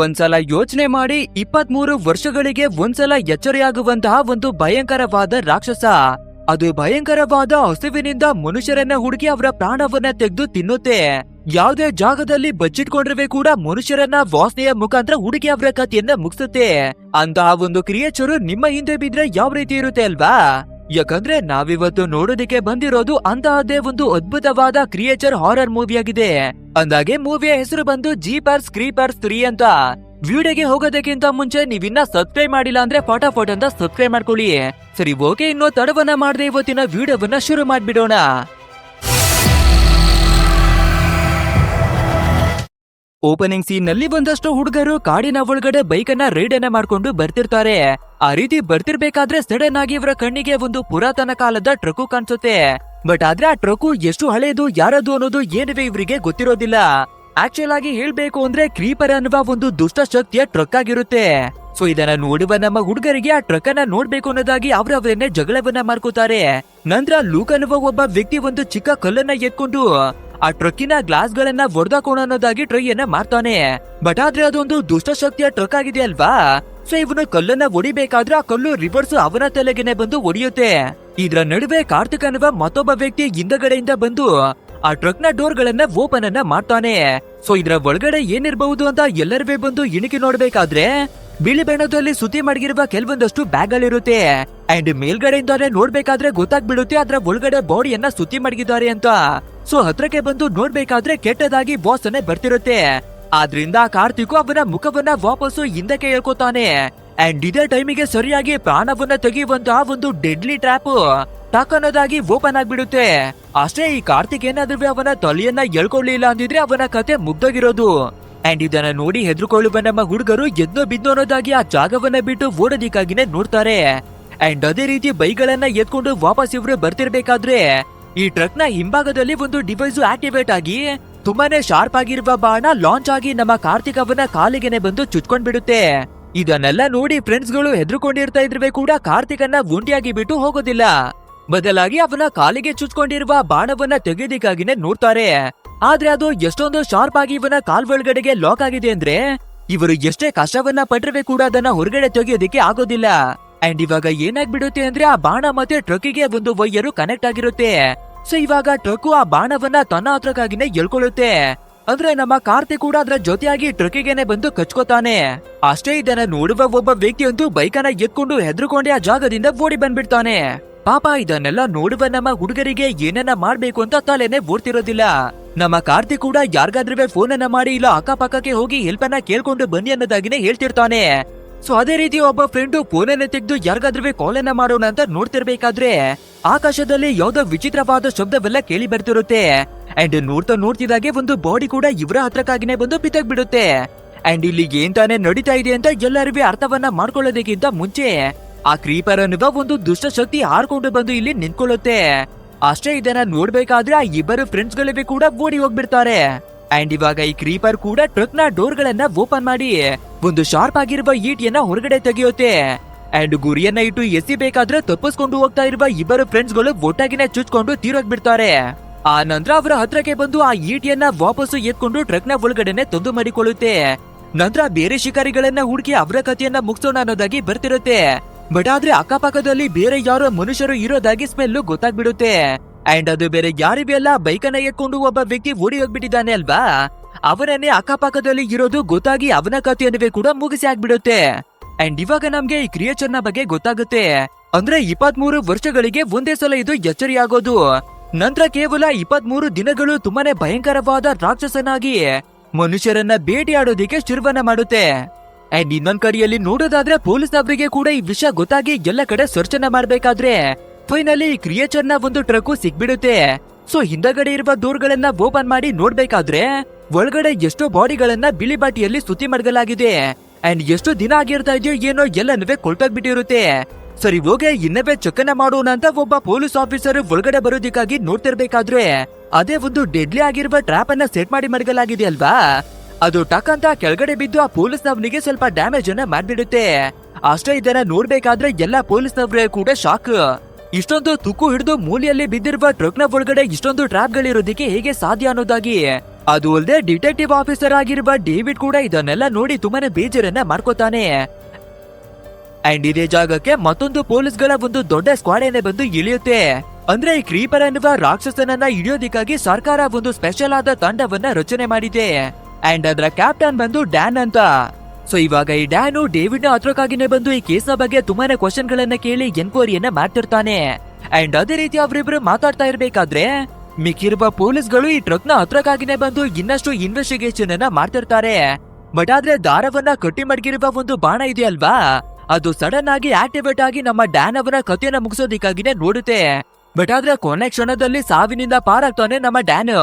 ಒಂದ್ಸಲ ಯೋಚನೆ ಮಾಡಿ 23 ವರ್ಷಗಳಿಗೆ ಒಂದ್ಸಲ ಎಚ್ಚರಿಯಾಗುವಂತಹ ಒಂದು ಭಯಂಕರವಾದ ರಾಕ್ಷಸ. ಅದು ಭಯಂಕರವಾದ ಹಸುವಿನಿಂದ ಮನುಷ್ಯರನ್ನ ಹುಡುಕಿ ಅವರ ಪ್ರಾಣವನ್ನ ತೆಗೆದು ತಿನ್ನುತ್ತೆ. ಯಾವುದೇ ಜಾಗದಲ್ಲಿ ಬಚ್ಚಿಟ್ಕೊಂಡಿರುವೆ ಕೂಡ ಮನುಷ್ಯರನ್ನ ವಾಸನೆಯ ಮುಖಾಂತರ ಹುಡುಕಿ ಅವರ ಕಥೆಯನ್ನ ಮುಗಿಸುತ್ತೆ. ಅಂತಹ ಒಂದು ಕ್ರಿಯೇಚರ್ ನಿಮ್ಮ ಹಿಂದೆ ಬಿದ್ರೆ ಯಾವ ರೀತಿ ಇರುತ್ತೆ ಅಲ್ವಾ? ಯಾಕಂದ್ರೆ ನಾವಿವತ್ತು ನೋಡೋದಿಕ್ಕೆ ಬಂದಿರೋದು ಅಂತಹದ್ದೇ ಒಂದು ಅದ್ಭುತವಾದ ಕ್ರಿಯೇಚರ್ ಹಾರರ್ ಮೂವಿ ಆಗಿದೆ. ಅಂದಾಗೆ ಮೂವಿಯ ಹೆಸರು ಬಂದು ಜೀಪರ್ಸ್ ಕ್ರೀಪರ್ಸ್ 3 ಅಂತ. ವಿಡಿಯೋಗೆ ಹೋಗೋದಕ್ಕಿಂತ ಮುಂಚೆ ನೀವಿನ್ನ ಸಬ್ಸ್ಕ್ರೈಬ್ ಮಾಡಿಲ್ಲ ಅಂದ್ರೆ ಫಟಾಫಟ್ ಅಂತ ಸಬ್ಸ್ಕ್ರೈಬ್ ಮಾಡ್ಕೊಳ್ಳಿ. ಸರಿ ಓಕೆ, ಇನ್ನು ತಡವನ್ನ ಮಾಡದೆ ಇವತ್ತಿನ ವಿಡಿಯೋವನ್ನ ಶುರು ಮಾಡ್ಬಿಡೋಣ. ಓಪನಿಂಗ್ ಸೀನ್ ನಲ್ಲಿ ಒಂದಷ್ಟು ಹುಡುಗರು ಕಾಡಿನ ಒಳಗಡೆ ಬೈಕ್ ಅನ್ನ ರೈಡ್ ಅನ್ನ ಮಾಡ್ಕೊಂಡು ಬರ್ತಿರ್ತಾರೆ. ಆ ರೀತಿ ಬರ್ತಿರ್ಬೇಕಾದ್ರೆ ಸಡನ್ ಆಗಿ ಇವರ ಕಣ್ಣಿಗೆ ಒಂದು ಪುರಾತನ ಕಾಲದ ಟ್ರಕ್ಕು ಕಾಣಿಸುತ್ತೆ. ಬಟ್ ಆದ್ರೆ ಆ ಟ್ರಕ್ಕು ಎಷ್ಟು ಹಳೇದು ಯಾರದು ಅನ್ನೋದು ಏನಿವೆ ಇವರಿಗೆ ಗೊತ್ತಿರೋದಿಲ್ಲ. ಆಕ್ಚುಲ್ ಆಗಿ ಹೇಳ್ಬೇಕು ಅಂದ್ರೆ ಕ್ರೀಪರ್ ಅನ್ನುವ ಒಂದು ದುಷ್ಟ ಶಕ್ತಿಯ ಟ್ರಕ್ ಆಗಿರುತ್ತೆ. ಸೊ ಇದನ್ನ ನೋಡುವ ನಮ್ಮ ಹುಡುಗರಿಗೆ ಆ ಟ್ರಕ್ ಅನ್ನ ನೋಡ್ಬೇಕು ಅನ್ನೋದಾಗಿ ಅವರವರನ್ನೇ ಜಗಳವನ್ನ ಮಾಡ್ಕೋತಾರೆ. ನಂತರ ಲೂಕ್ ಅನ್ನುವ ಒಬ್ಬ ವ್ಯಕ್ತಿ ಒಂದು ಚಿಕ್ಕ ಕಲ್ಲನ್ನ ಎತ್ಕೊಂಡು ಆ ಟ್ರಕ್ಕಿನ ಗ್ಲಾಸ್ ಗಳನ್ನ ಒಡೆದಾಕೋಣ ಅನ್ನೋದಾಗಿ ಟ್ರೈ ಅನ್ನ ಮಾಡ್ತಾನೆ. ಬಟ್ ಆದ್ರೆ ಅದೊಂದು ದುಷ್ಟ ಶಕ್ತಿಯ ಟ್ರಕ್ ಆಗಿದೆ ಅಲ್ವಾ? ಸೊ ಇವನು ಕಲ್ಲನ್ನ ಹೊಡಿಬೇಕಾದ್ರೆ ಆ ಕಲ್ಲು ರಿವರ್ಸ್ ಅವನ ತಲೆಗೆನೆ ಬಂದು ಹೊಡೆಯುತ್ತೆ. ಇದ್ರ ನಡುವೆ ಕಾರ್ತಿಕ್ ಅನ್ನುವ ಮತ್ತೊಬ್ಬ ವ್ಯಕ್ತಿ ಹಿಂದಗಡೆಯಿಂದ ಬಂದು ಆ ಟ್ರಕ್ ನ ಡೋರ್ ಗಳನ್ನ ಓಪನ್ ಅನ್ನ ಮಾಡ್ತಾನೆ. ಸೊ ಇದ್ರ ಒಳಗಡೆ ಏನಿರಬಹುದು ಅಂತ ಎಲ್ಲರೂ ಬಂದು ಇಣುಕಿ ನೋಡ್ಬೇಕಾದ್ರೆ ಬಿಳಿ ಬಣ್ಣದಲ್ಲಿ ಸುತ್ತಿ ಮಡಗಿರುವ ಕೆಲವೊಂದಷ್ಟು ಬ್ಯಾಗ್ ಗಳಿರುತ್ತೆ. ಅಂಡ್ ಮೇಲ್ಗಡೆಯಿಂದಾನೆ ನೋಡ್ಬೇಕಾದ್ರೆ ಗೊತ್ತಾಗ್ಬಿಡುತ್ತೆ ಅದ್ರ ಒಳಗಡೆ ಬಾಡಿಯನ್ನ ಸುತ್ತಿ ಮಡಗಿದ್ದಾರೆ ಅಂತ. ಸೊ ಹತ್ರಕ್ಕೆ ಬಂದು ನೋಡ್ಬೇಕಾದ್ರೆ ಕೆಟ್ಟದಾಗಿ ಬಾಸ್ ಅನ್ನೇ ಬರ್ತಿರುತ್ತೆ. ಆದ್ರಿಂದ ಕಾರ್ತಿಕ್ ಅವನ ಮುಖವನ್ನ ವಾಪಸ್ಸು ಹಿಂದಕ್ಕೆ ಹೇಳ್ಕೊತಾನೆ. ಅಂಡ್ ಇದೇ ಟೈಮಿಗೆ ಸರಿಯಾಗಿ ಪ್ರಾಣವನ್ನ ತೆಗೆಯುವಂತಹ ಒಂದು ಡೆಡ್ಲಿ ಟ್ರ್ಯಾಪ್ ಟಕ್ ಅನ್ನೋದಾಗಿ ಓಪನ್ ಆಗ್ಬಿಡುತ್ತೆ. ಅಷ್ಟೇ, ಈ ಕಾರ್ತಿಕ್ ಏನಾದ್ರೂ ಅವನ ತಲೆಯನ್ನ ಎಳ್ಕೊಳ್ಳಿಲ್ಲ ಅಂದಿದ್ರೆ ಅವನ ಕತೆ ಮುಗ್ದೋಗಿರೋದು. ಅಂಡ್ ಇದನ್ನ ನೋಡಿ ಹೆದರ್ಕೊಳ್ಳುವ ನಮ್ಮ ಹುಡುಗರು ಎದ್ನೋ ಬಿದ್ದು ಅನ್ನೋದಾಗಿ ಆ ಜಾಗವನ್ನ ಬಿಟ್ಟು ಓಡೋದಿಕ್ಕಾಗಿನೇ ನೋಡ್ತಾರೆ. ಅಂಡ್ ಅದೇ ರೀತಿ ಬೈಕ್ಗಳನ್ನ ಎತ್ಕೊಂಡು ವಾಪಸ್ ಇವ್ರು ಬರ್ತಿರ್ಬೇಕಾದ್ರೆ ಈ ಟ್ರಕ್ ನ ಹಿಂಭಾಗದಲ್ಲಿ ಒಂದು ಡಿವೈಸ್ ಆಕ್ಟಿವೇಟ್ ಆಗಿ ತುಂಬಾನೇ ಶಾರ್ಪ್ ಆಗಿರುವ ಬಾಣ ಲಾಂಚ್ ಆಗಿ ನಮ್ಮ ಕಾರ್ತಿಕ್ ಅವನ ಕಾಲಿಗೆನೆ ಬಂದು ಚುಚ್ಕೊಂಡ್ ಬಿಡುತ್ತೆ. ಇದನ್ನೆಲ್ಲ ನೋಡಿ ಫ್ರೆಂಡ್ಸ್ ಗಳು ಹೆದರ್ಕೊಂಡಿರ್ತಾ ಇದ್ರೆ ಕೂಡ ಕಾರ್ತಿಕ್ ಅನ್ನ ಒಂಟಿಯಾಗಿ ಬಿಟ್ಟು ಹೋಗೋದಿಲ್ಲ. ಬದಲಾಗಿ ಅವನ ಕಾಲಿಗೆ ಚುಚ್ಕೊಂಡಿರುವ ಬಾಣವನ್ನ ತೆಗೆಯೋದಿಕ್ಕಾಗಿನೇ ನೋಡ್ತಾರೆ. ಆದ್ರೆ ಅದು ಎಷ್ಟೊಂದು ಶಾರ್ಪ್ ಆಗಿ ಇವನ ಕಾಲ್ ಒಳಗಡೆಗೆ ಲಾಕ್ ಆಗಿದೆ ಅಂದ್ರೆ ಇವರು ಎಷ್ಟೇ ಕಷ್ಟವನ್ನ ಪಟ್ಟಿರುವೆ ಕೂಡ ಅದನ್ನ ಹೊರಗಡೆ ತೆಗೆಯೋದಿಕ್ಕೆ ಆಗೋದಿಲ್ಲ. ಅಂಡ್ ಇವಾಗ ಏನಾಗ್ಬಿಡುತ್ತೆ ಅಂದ್ರೆ ಆ ಬಾಣ ಮತ್ತೆ ಟ್ರಕ್ಕಿಗೆ ಒಂದು ವೈಯರು ಕನೆಕ್ಟ್ ಆಗಿರುತ್ತೆ. ಸೊ ಇವಾಗ ಟ್ರಕ್ ಆ ಬಾಣವನ್ನ ತನ್ನ ಹತ್ರಕ್ಕಾಗಿನೇ ಎಳ್ಕೊಳ್ಳುತ್ತೆ. ಅಂದ್ರೆ ನಮ್ಮ ಕಾರ್ತಿಕ್ ಕೂಡ ಅದ್ರ ಜೊತೆಯಾಗಿ ಟ್ರಕ್ಕಿಗೆನೆ ಬಂದು ಕಚ್ಕೋತಾನೆ. ಅಷ್ಟೇ, ಇದನ್ನ ನೋಡುವ ಒಬ್ಬ ವ್ಯಕ್ತಿಯಂತೂ ಬೈಕನ್ನ ಎತ್ಕೊಂಡು ಹೆದರ್ಕೊಂಡೆ ಆ ಜಾಗದಿಂದ ಓಡಿ ಬಂದ್ಬಿಡ್ತಾನೆ. ಪಾಪ ಇದನ್ನೆಲ್ಲ ನೋಡುವ ನಮ್ಮ ಹುಡುಗರಿಗೆ ಏನನ್ನ ಮಾಡ್ಬೇಕು ಅಂತ ತಲೆನೆ ಓಡ್ತಿರೋದಿಲ್ಲ. ನಮ್ಮ ಕಾರ್ತಿಕ್ ಕೂಡ ಯಾರಿಗಾದ್ರೂ ಫೋನ್ ಅನ್ನ ಮಾಡಿ ಇಲ್ಲ ಅಕ್ಕಪಕ್ಕಕ್ಕೆ ಹೋಗಿ ಹೆಲ್ಪ್ ಅನ್ನ ಕೇಳ್ಕೊಂಡು ಬನ್ನಿ ಅನ್ನೋದಾಗಿನೇ ಹೇಳ್ತಿರ್ತಾನೆ. ಸೊ ಅದೇ ರೀತಿ ಒಬ್ಬ ಫ್ರೆಂಡ್ ಫೋನ್ ಅನ್ನ ತೆಗೆದು ಯಾರಿಗಾದ್ರೂ ಕಾಲ್ ಅನ್ನ ಮಾಡೋಣ ಅಂತ ನೋಡ್ತಿರ್ಬೇಕಾದ್ರೆ ಆಕಾಶದಲ್ಲಿ ಯಾವ್ದೋ ವಿಚಿತ್ರವಾದ ಶಬ್ದವೆಲ್ಲ ಕೇಳಿ ಬರ್ತಿರುತ್ತೆ. ಅಂಡ್ ನೋಡ್ತಿದಾಗೆ ಒಂದು ಬಾಡಿ ಕೂಡ ಇವರ ಹತ್ರಕ್ಕಾಗಿನೇ ಬಂದು ಬಿತ್ತಕ್ ಬಿಡುತ್ತೆ. ಅಂಡ್ ಇಲ್ಲಿ ಏನ್ ತಾನೇ ನಡೀತಾ ಇದೆ ಅಂತ ಎಲ್ಲರಿಗೂ ಅರ್ಥವನ್ನ ಮಾಡ್ಕೊಳ್ಳೋದಕ್ಕಿಂತ ಮುಂಚೆ ಆ ಕ್ರೀಪರ್ ಅನ್ನುವ ಒಂದು ದುಷ್ಟ ಶಕ್ತಿ ಹಾರ್ಕೊಂಡು ಬಂದು ಇಲ್ಲಿ ನಿಂತ್ಕೊಳ್ಳುತ್ತೆ. ಅಷ್ಟೇ, ಇದನ್ನ ನೋಡ್ಬೇಕಾದ್ರೆ ಆ ಇಬ್ಬರು ಫ್ರೆಂಡ್ಸ್ ಗಳಿಗೂ ಕೂಡ ಓಡಿ ಹೋಗ್ಬಿಡ್ತಾರೆ. ಅಂಡ್ ಇವಾಗ ಈ ಕ್ರೀಪರ್ ಕೂಡ ಟ್ರಕ್ ನ ಡೋರ್ ಗಳನ್ನ ಓಪನ್ ಮಾಡಿ ಒಂದು ಶಾರ್ಪ್ ಆಗಿರುವ ಈಟಿಯನ್ನ ಹೊರಗಡೆ ತೆಗೆಯುತ್ತೆ. ಅಂಡ್ ಗುರಿಯನ್ನ ಇಟ್ಟು ಎಸಿಬೇಕಾದ್ರೆ ತಪ್ಪಿಸ್ಕೊಂಡು ಹೋಗ್ತಾ ಇರುವ ಇಬ್ಬರು ಫ್ರೆಂಡ್ಸ್ ಗಳು ಒಟ್ಟಾಗಿನೇ ಚುಚ್ಕೊಂಡು ತೀರೋಗ್ಬಿಡ್ತಾರೆ. ಆ ನಂತರ ಅವರ ಹತ್ರಕ್ಕೆ ಬಂದು ಆ ಈಟಿಯನ್ನ ವಾಪಸ್ಸು ಎತ್ಕೊಂಡು ಟ್ರಕ್ ನ ಒಳಗಡೆನೆ ತಂದು ಮಾಡಿಕೊಳ್ಳುತ್ತೆ. ನಂತರ ಬೇರೆ ಶಿಕಾರಿಗಳನ್ನ ಹುಡುಕಿ ಅವರ ಕಥೆಯನ್ನ ಮುಗಿಸೋಣ ಅನ್ನೋದಾಗಿ ಬರ್ತಿರುತ್ತೆ. ಬಟ್ ಆದ್ರೆ ಅಕ್ಕಪಕ್ಕದಲ್ಲಿ ಬೇರೆ ಯಾರೋ ಮನುಷ್ಯರು ಇರೋದಾಗಿ ಸ್ಮೆಲ್ ಗೊತ್ತಾಗ್ಬಿಡುತ್ತೆ. ಅಂಡ್ ಅದು ಬೇರೆ ಯಾರಿವೆ ಅಲ್ಲ, ಬೈಕನ್ನ ಎತ್ಕೊಂಡು ಒಬ್ಬ ವ್ಯಕ್ತಿ ಓಡಿ ಹೋಗ್ಬಿಟ್ಟಿದ್ದಾನೆ ಅಲ್ವಾ? ಅವರನ್ನೇ ಅಕ್ಕಪಕ್ಕದಲ್ಲಿ ಇರೋದು ಗೊತ್ತಾಗಿ ಅವನ ಕಥೆಯನ್ನೇ ಕೂಡ ಮುಗಿಸಿ ಆಗ್ಬಿಡುತ್ತೆ. ಅಂಡ್ ಇವಾಗ ನಮ್ಗೆ ಈ ಕ್ರಿಯೇಚರ್ ನ ಬಗ್ಗೆ ಗೊತ್ತಾಗುತ್ತೆ. ಅಂದ್ರೆ 23 ವರ್ಷಗಳಿಗೆ ಒಂದೇ ಸಲ ಇದು ಎಚ್ಚರಿಯಾಗೋದು. ನಂತರ ಕೇವಲ 23 ದಿನಗಳು ತುಂಬಾನೇ ಭಯಂಕರವಾದ ರಾಕ್ಷಸನಾಗಿ ಮನುಷ್ಯರನ್ನ ಭೇಟಿಯಾಡೋದಿಕ್ಕೆ ಶುರುವನ್ನ ಮಾಡುತ್ತೆ. ಅಂಡ್ ಇನ್ನೊಂದ್ ಕಡೆಯಲ್ಲಿ ನೋಡೋದಾದ್ರೆ ಪೊಲೀಸ್ನವರಿಗೆ ಕೂಡ ಈ ವಿಷಯ ಗೊತ್ತಾಗಿ ಎಲ್ಲ ಕಡೆ ಸರ್ಚ್ ಅನ್ನ ಮಾಡ್ಬೇಕಾದ್ರೆ ಫೈನಲಿ ಈ ಕ್ರಿಯೇಚರ್ ನ ಒಂದು ಟ್ರಕ್ ಸಿಕ್ಬಿಡುತ್ತೆ. ಸೊ ಹಿಂದಗಡೆ ಇರುವ ಡೋರ್ ಗಳನ್ನ ಓಪನ್ ಮಾಡಿ ನೋಡ್ಬೇಕಾದ್ರೆ ಒಳಗಡೆ ಎಷ್ಟೋ ಬಾಡಿಗಳನ್ನ ಬಿಳಿ ಬಾಟಿಯಲ್ಲಿ ಸುತ್ತಿ ಮಡಗಲಾಗಿದೆ. ಅಂಡ್ ಎಷ್ಟು ದಿನ ಆಗಿರ್ತಾ ಇದೆಯೋ ಏನೋ ಎಲ್ಲನೂ ಕೊಳ್ತೋಗ್ಬಿಟ್ಟಿರುತ್ತೆ. ಸರಿ ಹೋಗಿ ಇನ್ನವೇ ಚೆಕ್ಕನ್ನ ಮಾಡೋಣ ಅಂತ ಒಬ್ಬ ಪೊಲೀಸ್ ಆಫೀಸರ್ ಒಳಗಡೆ ಬರೋದಿಕ್ಕಾಗಿ ನೋಡ್ತಿರ್ಬೇಕಾದ್ರೆ ಅದೇ ಒಂದು ಡೆಡ್ಲಿ ಆಗಿರುವ ಟ್ರ್ಯಾಪ್ ಅನ್ನ ಸೆಟ್ ಮಾಡಿ ಮಡಗಲಾಗಿದೆ ಅಲ್ವಾ? ಅದು ಟಕ್ ಅಂತ ಕೆಳಗಡೆ ಬಿದ್ದು ಆ ಪೊಲೀಸ್ನವನಿಗೆ ಸ್ವಲ್ಪ ಡ್ಯಾಮೇಜ್ ಅನ್ನ ಮಾಡ್ಬಿಡುತ್ತೆ. ಅಷ್ಟೇ, ಇದನ್ನ ನೋಡ್ಬೇಕಾದ್ರೆ ಎಲ್ಲಾ ಪೊಲೀಸ್ನವ್ರೆ ಕೂಡ ಶಾಕ್. ಇಷ್ಟೊಂದು ತುಕ್ಕು ಹಿಡಿದು ಮೂಲೆಯಲ್ಲಿ ಬಿದ್ದಿರುವ ಟ್ರಕ್ ನ ಒಳಗಡೆ ಇಷ್ಟೊಂದು ಟ್ರ್ಯಾಪ್ ಗಳಿರೋದಕ್ಕೆ ಹೇಗೆ ಸಾಧ್ಯ ಅನ್ನೋದಾಗಿ ಅದು ಅಲ್ಲದೆ ಡಿಟೆಕ್ಟಿವ್ ಆಫೀಸರ್ ಆಗಿರುವ ಡೇವಿಡ್ ಕೂಡ ಇದನ್ನೆಲ್ಲ ನೋಡಿ ತುಂಬಾನೇ ಬೇಜಾರನ್ನ ಮಾಡ್ಕೋತಾನೆ. ಅಂಡ್ ಇದೇ ಜಾಗಕ್ಕೆ ಮತ್ತೊಂದು ಪೊಲೀಸ್ಗಳ ಒಂದು ದೊಡ್ಡ ಸ್ಕ್ವಾಡ್ ಬಂದು ಇಳಿಯುತ್ತೆ. ಅಂದ್ರೆ ಈ ಕ್ರೀಪರ್ ಅನ್ನುವ ರಾಕ್ಷಸನನ್ನ ಹಿಡಿಯೋದಿಕ್ಕಾಗಿ ಸರ್ಕಾರ ಒಂದು ಸ್ಪೆಷಲ್ ಆದ ತಂಡವನ್ನ ರಚನೆ ಮಾಡಿದೆ. ಅಂಡ್ ಅದರ ಕ್ಯಾಪ್ಟನ್ ಬಂದು ಡ್ಯಾನ್ ಅಂತ. ಸೊ ಇವಾಗ ಈ ಡ್ಯಾನು ಡೇವಿಡ್ ನ ಹತ್ರಕ್ಕಾಗಿನೇ ಬಂದು ಈ ಕೇಸ್ನ ಬಗ್ಗೆ ತುಂಬಾನೇ ಕ್ವಶನ್ ಗಳನ್ನ ಕೇಳಿ ಎನ್ಕ್ವೈರಿಯನ್ನ ಮಾಡ್ತಿರ್ತಾನೆ. ಅಂಡ್ ಅದೇ ರೀತಿ ಅವರಿಬ್ರು ಮಾತಾಡ್ತಾ ಇರ್ಬೇಕಾದ್ರೆ ಮಿಕ್ಕಿರುವ ಪೊಲೀಸ್ಗಳು ಈ ಟ್ರಕ್ ನ ಹತ್ರಕ್ಕಾಗಿನೇ ಬಂದು ಇನ್ನಷ್ಟು ಇನ್ವೆಸ್ಟಿಗೇಷನ್ ಅನ್ನ ಮಾಡ್ತಿರ್ತಾರೆ. ಬಟ್ ಆದ್ರೆ ದಾರವನ್ನ ಕಟ್ಟಿ ಮಡಗಿರುವ ಒಂದು ಬಾಣ ಇದೆಯಲ್ವಾ, ಅದು ಸಡನ್ ಆಗಿ ಆಕ್ಟಿವೇಟ್ ಆಗಿ ನಮ್ಮ ಡ್ಯಾನ್ ಅವರ ಕಥೆಯನ್ನ ಮುಗಿಸೋದಿಕ್ಕಾಗಿನೇ ನೋಡುತ್ತೆ. ಬಟ್ ಆದ್ರೆ ಕೊನೆ ಕ್ಷಣದಲ್ಲಿ ಸಾವಿನಿಂದ ಪಾರಾಗ್ತಾನೆ ನಮ್ಮ ಡ್ಯಾನ್.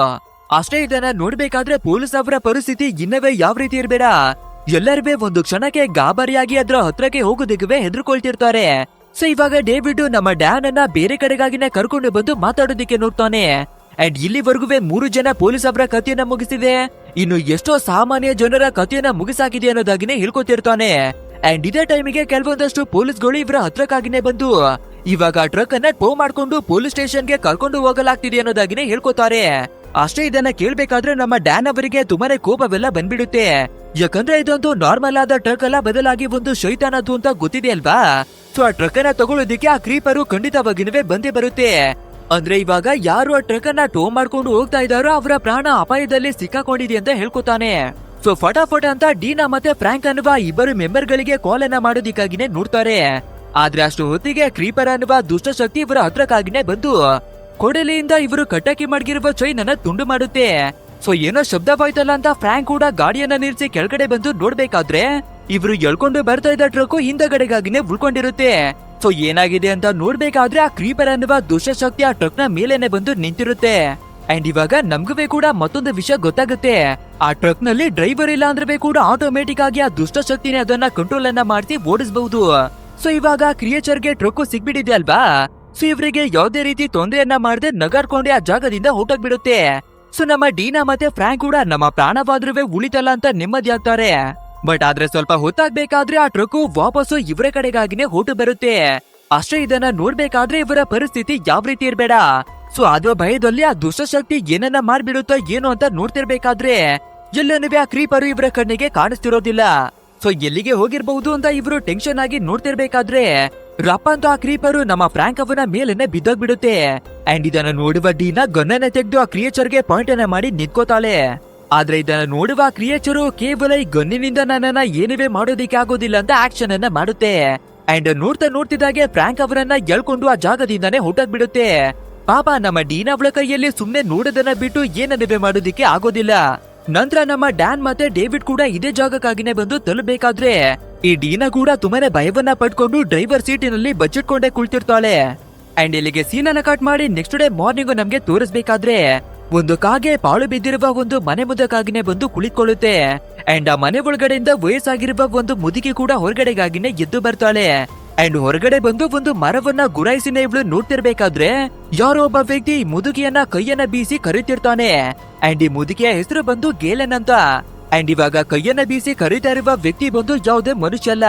ಅಷ್ಟೇ ಇದನ್ನ ನೋಡ್ಬೇಕಾದ್ರೆ ಪೊಲೀಸ್ ಅವರ ಪರಿಸ್ಥಿತಿ ಇನ್ನವೇ ಯಾವ ರೀತಿ ಇರ್ಬೇಡ, ಎಲ್ಲರೂ ಒಂದು ಕ್ಷಣಕ್ಕೆ ಗಾಬರಿಯಾಗಿ ಅದ್ರ ಹತ್ರಕ್ಕೆ ಹೋಗೋದಕ್ಕೆ ಹೆದರ್ಕೊಳ್ತಿರ್ತಾರೆ. ಸೊ ಇವಾಗ ಡೇವಿಡ್ ನಮ್ಮ ಡ್ಯಾನ್ ಅನ್ನ ಬೇರೆ ಕಡೆಗಾಗಿನೇ ಕರ್ಕೊಂಡು ಬಂದು ಮಾತಾಡೋದಿಕ್ಕೆ ನೋಡ್ತಾನೆ. ಅಂಡ್ ಇಲ್ಲಿವರೆಗೂ 3 ಜನ ಪೊಲೀಸ್ ಅವರ ಕಥೆಯನ್ನ ಮುಗಿಸಿದೆ, ಇನ್ನು ಎಷ್ಟೋ ಸಾಮಾನ್ಯ ಜನರ ಕಥೆಯನ್ನ ಮುಗಿಸಾಕಿದೆ ಅನ್ನೋದಾಗಿನೇ ಹೇಳ್ಕೊತಿರ್ತಾನೆ. ಅಂಡ್ ಇದೇ ಟೈಮಿಗೆ ಕೆಲವೊಂದಷ್ಟು ಪೊಲೀಸ್ಗಳು ಇವರ ಹತ್ರಕ್ಕಾಗಿನೇ ಬಂದು ಇವಾಗ ಟ್ರಕ್ ಅನ್ನ ಟೋ ಮಾಡ್ಕೊಂಡು ಪೊಲೀಸ್ ಸ್ಟೇಷನ್ಗೆ ಕರ್ಕೊಂಡು ಹೋಗಲಾಗ್ತಿದೆ ಅನ್ನೋದಾಗಿನೇ ಹೇಳ್ಕೊತಾರೆ. ಅಷ್ಟೇ ಇದನ್ನ ಕೇಳ್ಬೇಕಾದ್ರೆ ನಮ್ಮ ಡ್ಯಾನ್ ಅವರಿಗೆ ತುಂಬಾನೇ ಕೋಪವೆಲ್ಲ ಬಂದ್ಬಿಡುತ್ತೆ. ಯಾಕಂದ್ರೆ ಇದೊಂದು ನಾರ್ಮಲ್ ಆದ ಟ್ರಕ್ ಅಲ್ಲ, ಬದಲಾಗಿ ಒಂದು ಶೈತಾನದ್ದು ಅಂತ ಗೊತ್ತಿದೆ ಅಲ್ವಾ. ಸೊ ಆ ಟ್ರಕ್ ಅನ್ನ ತಗೊಳ್ಳೋದಿಕ್ಕೆ ಆ ಕ್ರೀಪರು ಖಂಡಿತವಾಗಿನವೇ ಬಂದೇ ಬರುತ್ತೆ. ಅಂದ್ರೆ ಇವಾಗ ಯಾರು ಆ ಟ್ರಕ್ ಅನ್ನ ಟೋ ಮಾಡ್ಕೊಂಡು ಹೋಗ್ತಾ ಇದಾರೋ ಅವರ ಪ್ರಾಣ ಅಪಾಯದಲ್ಲಿ ಸಿಕ್ಕಾಕೊಂಡಿದೆ ಅಂತ ಹೇಳ್ಕೊತಾನೆ. ಸೊ ಫಟಾಫಟ್ ಅಂತ ಡೀನಾ ಮತ್ತೆ ಫ್ರಾಂಕ್ ಅನ್ನುವ ಇಬ್ಬರು ಮೆಂಬರ್ ಗಳಿಗೆ ಕಾಲ್ ಅನ್ನ ಮಾಡೋದಿಕ್ಕಾಗಿನೇ ನೋಡ್ತಾರೆ. ಆದ್ರೆ ಅಷ್ಟು ಹೊತ್ತಿಗೆ ಕ್ರೀಪರ್ ಅನ್ನುವ ದುಷ್ಟಶಕ್ತಿ ಇವರ ಹತ್ರಕ್ಕಾಗಿನೇ ಬಂದು ಕೊಡಲಿಯಿಂದ ಇವರು ಕಟ್ಟಕಿ ಮಡಗಿರುವ ಚೈನ್ ಅನ್ನ ತುಂಡು ಮಾಡುತ್ತೆ. ಸೊ ಏನೋ ಶಬ್ದವಾಯ್ತಲ್ಲ ಅಂತ ಫ್ರಾಂಕ್ ಕೂಡ ಗಾಡಿಯನ್ನ ನಿಲ್ಸಿ ಕೆಳಗಡೆ ಬಂದು ನೋಡ್ಬೇಕಾದ್ರೆ ಇವರು ಎಳ್ಕೊಂಡು ಬರ್ತಾ ಇದ್ದ ಟ್ರಕ್ ಹಿಂದಗಡೆಗಾಗಿನೇ ಉಳ್ಕೊಂಡಿರುತ್ತೆ. ಸೊ ಏನಾಗಿದೆ ಅಂತ ನೋಡ್ಬೇಕಾದ್ರೆ ಆ ಕ್ರೀಪರ್ ಅನ್ನುವ ದುಷ್ಟಶಕ್ತಿ ಆ ಟ್ರಕ್ ನ ಮೇಲೇನೆ ಬಂದು ನಿಂತಿರುತ್ತೆ. ಅಂಡ್ ಇವಾಗ ನಮ್ಗೂ ಕೂಡ ಮತ್ತೊಂದು ವಿಷಯ ಗೊತ್ತಾಗುತ್ತೆ, ಆ ಟ್ರಕ್ ನಲ್ಲಿ ಡ್ರೈವರ್ ಇಲ್ಲ ಅಂದ್ರೆ ಕೂಡ ಆಟೋಮೆಟಿಕ್ ಆಗಿ ಆ ದುಷ್ಟಶಕ್ತಿನೇ ಅದನ್ನ ಕಂಟ್ರೋಲ್ ಅನ್ನ ಮಾಡಿಸಿ ಓಡಿಸಬಹುದು. ಸೊ ಇವಾಗ ಕ್ರಿಯೇಚರ್ ಗೆ ಟ್ರಕ್ ಸಿಗ್ಬಿಟ್ಟಿದೆ ಅಲ್ವಾ. ಸೊ ಇವರಿಗೆ ಯಾವುದೇ ರೀತಿ ತೊಂದರೆಯನ್ನ ಮಾಡದೆ ನಗಾಡ್ಕೊಂಡೆ ಆ ಜಾಗದಿಂದ ಹೊರಟೋಗ್ಬಿಡುತ್ತೆ. ಸೊ ನಮ್ಮ ಡೀನಾ ಮತ್ತೆ ಫ್ರಾಂಕ್ ಕೂಡ ನಮ್ಮ ಪ್ರಾಣವಾದ್ರೂ ಉಳಿತಲ್ಲ ಅಂತ ನೆಮ್ಮದಿ ಆಗ್ತಾರೆ. ಬಟ್ ಆದ್ರೆ ಸ್ವಲ್ಪ ಹೊತ್ತಾಗ್ಬೇಕಾದ್ರೆ ಆ ಟ್ರಕ್ ವಾಪಸ್ಸು ಇವರ ಕಡೆಗಾಗಿನೇ ಹೊರಟು ಬರುತ್ತೆ. ಅಷ್ಟೇ ಇದನ್ನ ನೋಡ್ಬೇಕಾದ್ರೆ ಇವರ ಪರಿಸ್ಥಿತಿ ಯಾವ ರೀತಿ ಇರ್ಬೇಡ. ಸೊ ಅದ್ರ ಭಯದಲ್ಲಿ ಆ ದುಷ್ಟಶಕ್ತಿ ಏನನ್ನ ಮಾಡ್ಬಿಡುತ್ತೋ ಏನೋ ಅಂತ ನೋಡ್ತಿರ್ಬೇಕಾದ್ರೆ ಎಲ್ಲನೂ ಆ ಕ್ರೀಪರು ಇವರ ಕಣ್ಣಿಗೆ ಕಾಣಿಸ್ತಿರೋದಿಲ್ಲ. ಸೊ ಎಲ್ಲಿಗೆ ಹೋಗಿರ್ಬಹುದು ಅಂತ ಇವರು ಟೆನ್ಷನ್ ಆಗಿ ನೋಡ್ತಿರ್ಬೇಕಾದ್ರೆ ರಪ್ಪ ಅಂತ ಆ ಕ್ರೀಪರು ನಮ್ಮ ಫ್ರಾಂಕ್ ಅವನ ಮೇಲೇನೆ ಬಿದ್ದೋಗ್ಬಿಡುತ್ತೆ. ಅಂಡ್ ಇದನ್ನ ನೋಡುವ ಡೀನಾ ಗನ್ನನ್ನ ತೆಗೆದು ಆ ಕ್ರಿಯೇಚರ್ಗೆ ಪಾಯಿಂಟ್ ಅನ್ನ ಮಾಡಿ ನಿಂತ್ಕೋತಾಳೆ. ಆದ್ರೆ ಇದನ್ನ ನೋಡುವ ಕ್ರಿಯೇಚರು ಕೇವಲ ಈ ಗನ್ನಿನಿಂದ ನನ್ನನ್ನ ಏನುವೇ ಮಾಡೋದಿಕ್ಕೆ ಆಗೋದಿಲ್ಲ ಅಂತ ಆಕ್ಷನ್ ಅನ್ನ ಮಾಡುತ್ತೆ. ಅಂಡ್ ನೋಡ್ತಿದ್ದಾಗೆ ಫ್ರಾಂಕ್ ಅವರನ್ನ ಎಳ್ಕೊಂಡು ಆ ಜಾಗದಿಂದಾನೇ ಹೊರಟೋಗ್ಬಿಡುತ್ತೆ. ಪಾಪ ನಮ್ಮ ಡೀನಾ ಅವಳ ಕೈಯಲ್ಲಿ ಸುಮ್ನೆ ನೋಡೋದನ್ನ ಬಿಟ್ಟು ಏನನ್ನುವೇ ಮಾಡೋದಿಕ್ಕೆ ಆಗೋದಿಲ್ಲ. ನಂತರ ನಮ್ಮ ಡ್ಯಾನ್ ಮತ್ತೆ ಡೇವಿಡ್ ಕೂಡ ಇದೇ ಜಾಗಕ್ಕಾಗಿನೇ ಬಂದು ತಲುಪಬೇಕಾದ್ರೆ ಈ ಡೀನಾ ಕೂಡ ತುಂಬಾನೇ ಭಯವನ್ನ ಪಡ್ಕೊಂಡು ಡ್ರೈವರ್ ಸೀಟಿನಲ್ಲಿ ಬಚ್ಚಿಟ್ಕೊಂಡೇ ಕುಳಿತಿರ್ತಾಳೆ. ಅಂಡ್ ಇಲ್ಲಿಗೆ ಸೀನನ್ನ ಕಟ್ ಮಾಡಿ ನೆಕ್ಸ್ಟ್ ಡೇ ಮಾರ್ನಿಂಗ್ ನಮ್ಗೆ ತೋರಿಸ್ಬೇಕಾದ್ರೆ ಒಂದು ಕಾಗೆ ಪಾಳು ಬಿದ್ದಿರುವ ಒಂದು ಮನೆ ಮುದಕ್ಕಾಗಿನೇ ಬಂದು ಕುಳಿತುಕೊಳ್ಳುತ್ತೆ. ಅಂಡ್ ಆ ಮನೆ ಒಳಗಡೆಯಿಂದ ವಯಸ್ಸಾಗಿರುವ ಒಂದು ಮುದುಕಿ ಕೂಡ ಹೊರಗಡೆಗಾಗಿನೇ ಎದ್ದು ಬರ್ತಾಳೆ. ಅಂಡ್ ಹೊರಗಡೆ ಬಂದು ಒಂದು ಮರವನ್ನ ಗುರಾಯಿಸಿನ ಇವಳು ನೋಡ್ತಿರ್ಬೇಕಾದ್ರೆ ಯಾರೋ ಒಬ್ಬ ವ್ಯಕ್ತಿ ಈ ಮುದುಕಿಯನ್ನ ಕೈಯನ್ನ ಬೀಸಿ ಕರೀತಿರ್ತಾನೆ. ಅಂಡ್ ಈ ಮುದುಕಿಯ ಹೆಸರು ಬಂದು ಗೇಲೆನ್ ಅಂತ. ಅಂಡ್ ಇವಾಗ ಕೈಯನ್ನ ಬೀಸಿ ಕರೀತಾ ಇರುವ ವ್ಯಕ್ತಿ ಬಂದು ಯಾವುದೇ ಮನುಷ್ಯ ಅಲ್ಲ,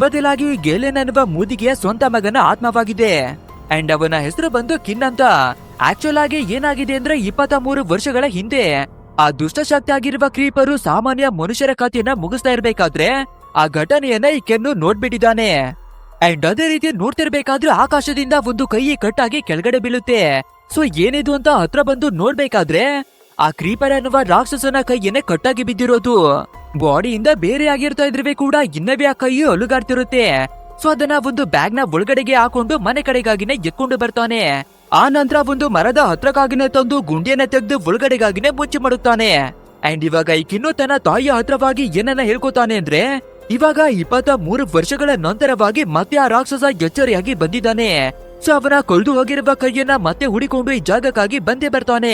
ಬದಲಾಗಿ ಗೇಲೆನ್ ಅನ್ನುವ ಮುದುಕಿಯ ಸ್ವಂತ ಮಗನ ಆತ್ಮವಾಗಿದೆ. ಅಂಡ್ ಅವನ ಹೆಸರು ಬಂದು ಕಿನ್ ಅಂತ. ಆಕ್ಚುಲ್ ಆಗಿ ಏನಾಗಿದೆ ಅಂದ್ರೆ 23 ವರ್ಷಗಳ ಹಿಂದೆ ಆ ದುಷ್ಟಶಕ್ತಿ ಆಗಿರುವ ಕ್ರೀಪರು ಸಾಮಾನ್ಯ ಮನುಷ್ಯರ ಕಥೆಯನ್ನ ಮುಗಿಸ್ತಾ ಇರ್ಬೇಕಾದ್ರೆ ಆ ಘಟನೆಯನ್ನ ಈ ಕೆನ್ನು ನೋಡ್ಬಿಟ್ಟಿದ್ದಾನೆ. ಅಂಡ್ ಅದೇ ರೀತಿ ನೋಡ್ತಿರ್ಬೇಕಾದ್ರೆ ಆಕಾಶದಿಂದ ಒಂದು ಕೈ ಕಟ್ಟಾಗಿ ಕೆಳಗಡೆ ಬೀಳುತ್ತೆ. ಸೊ ಏನಿದು ಅಂತ ಹತ್ರ ಬಂದು ನೋಡ್ಬೇಕಾದ್ರೆ ಆ ಕ್ರೀಪರ್ ಅನ್ನುವ ರಾಕ್ಷಸನ ಕೈಯನ್ನೇ ಕಟ್ಟಾಗಿ ಬಿದ್ದಿರೋದು. ಬಾಡಿಯಿಂದ ಬೇರೆ ಆಗಿರ್ತಾ ಇದ್ರೆ ಕೂಡ ಇನ್ನವೇ ಆ ಕೈ ಅಲುಗಾಡ್ತಿರುತ್ತೆ. ಸೊ ಅದನ್ನ ಒಂದು ಬ್ಯಾಗ್ ನ ಒಳಗಡೆಗೆ ಹಾಕೊಂಡು ಮನೆ ಕಡೆಗಾಗಿನೇ ಎತ್ಕೊಂಡು ಬರ್ತಾನೆ. ಆ ನಂತರ ಒಂದು ಮರದ ಹತ್ರಕ್ಕಾಗಿನೇ ತಂದು ಗುಂಡಿಯನ್ನ ತೆಗೆದು ಒಳಗಡೆಗಾಗಿನೇ ಮುಚ್ಚಿ ಮಾಡುತ್ತಾನೆ. ಅಂಡ್ ಇವಾಗ ಈ ಕಿನ್ನು ತನ್ನ ತಾಯಿಯ ಹತ್ರವಾಗಿ ಏನನ್ನ ಹೇಳ್ಕೊತಾನೆ ಅಂದ್ರೆ ಇವಾಗ 23 ವರ್ಷಗಳ ನಂತರವಾಗಿ ಮತ್ತೆ ಆ ರಾಕ್ಷಸ ಎಚ್ಚರಿಯಾಗಿ ಬಂದಿದ್ದಾನೆ. ಸೊ ಅವನ ಕೊಲ್ದು ಹೋಗಿರುವ ಕೈಯನ್ನ ಮತ್ತೆ ಹುಡಿಕೊಂಡು ಈ ಜಾಗಕ್ಕಾಗಿ ಬಂದೇ ಬರ್ತಾನೆ.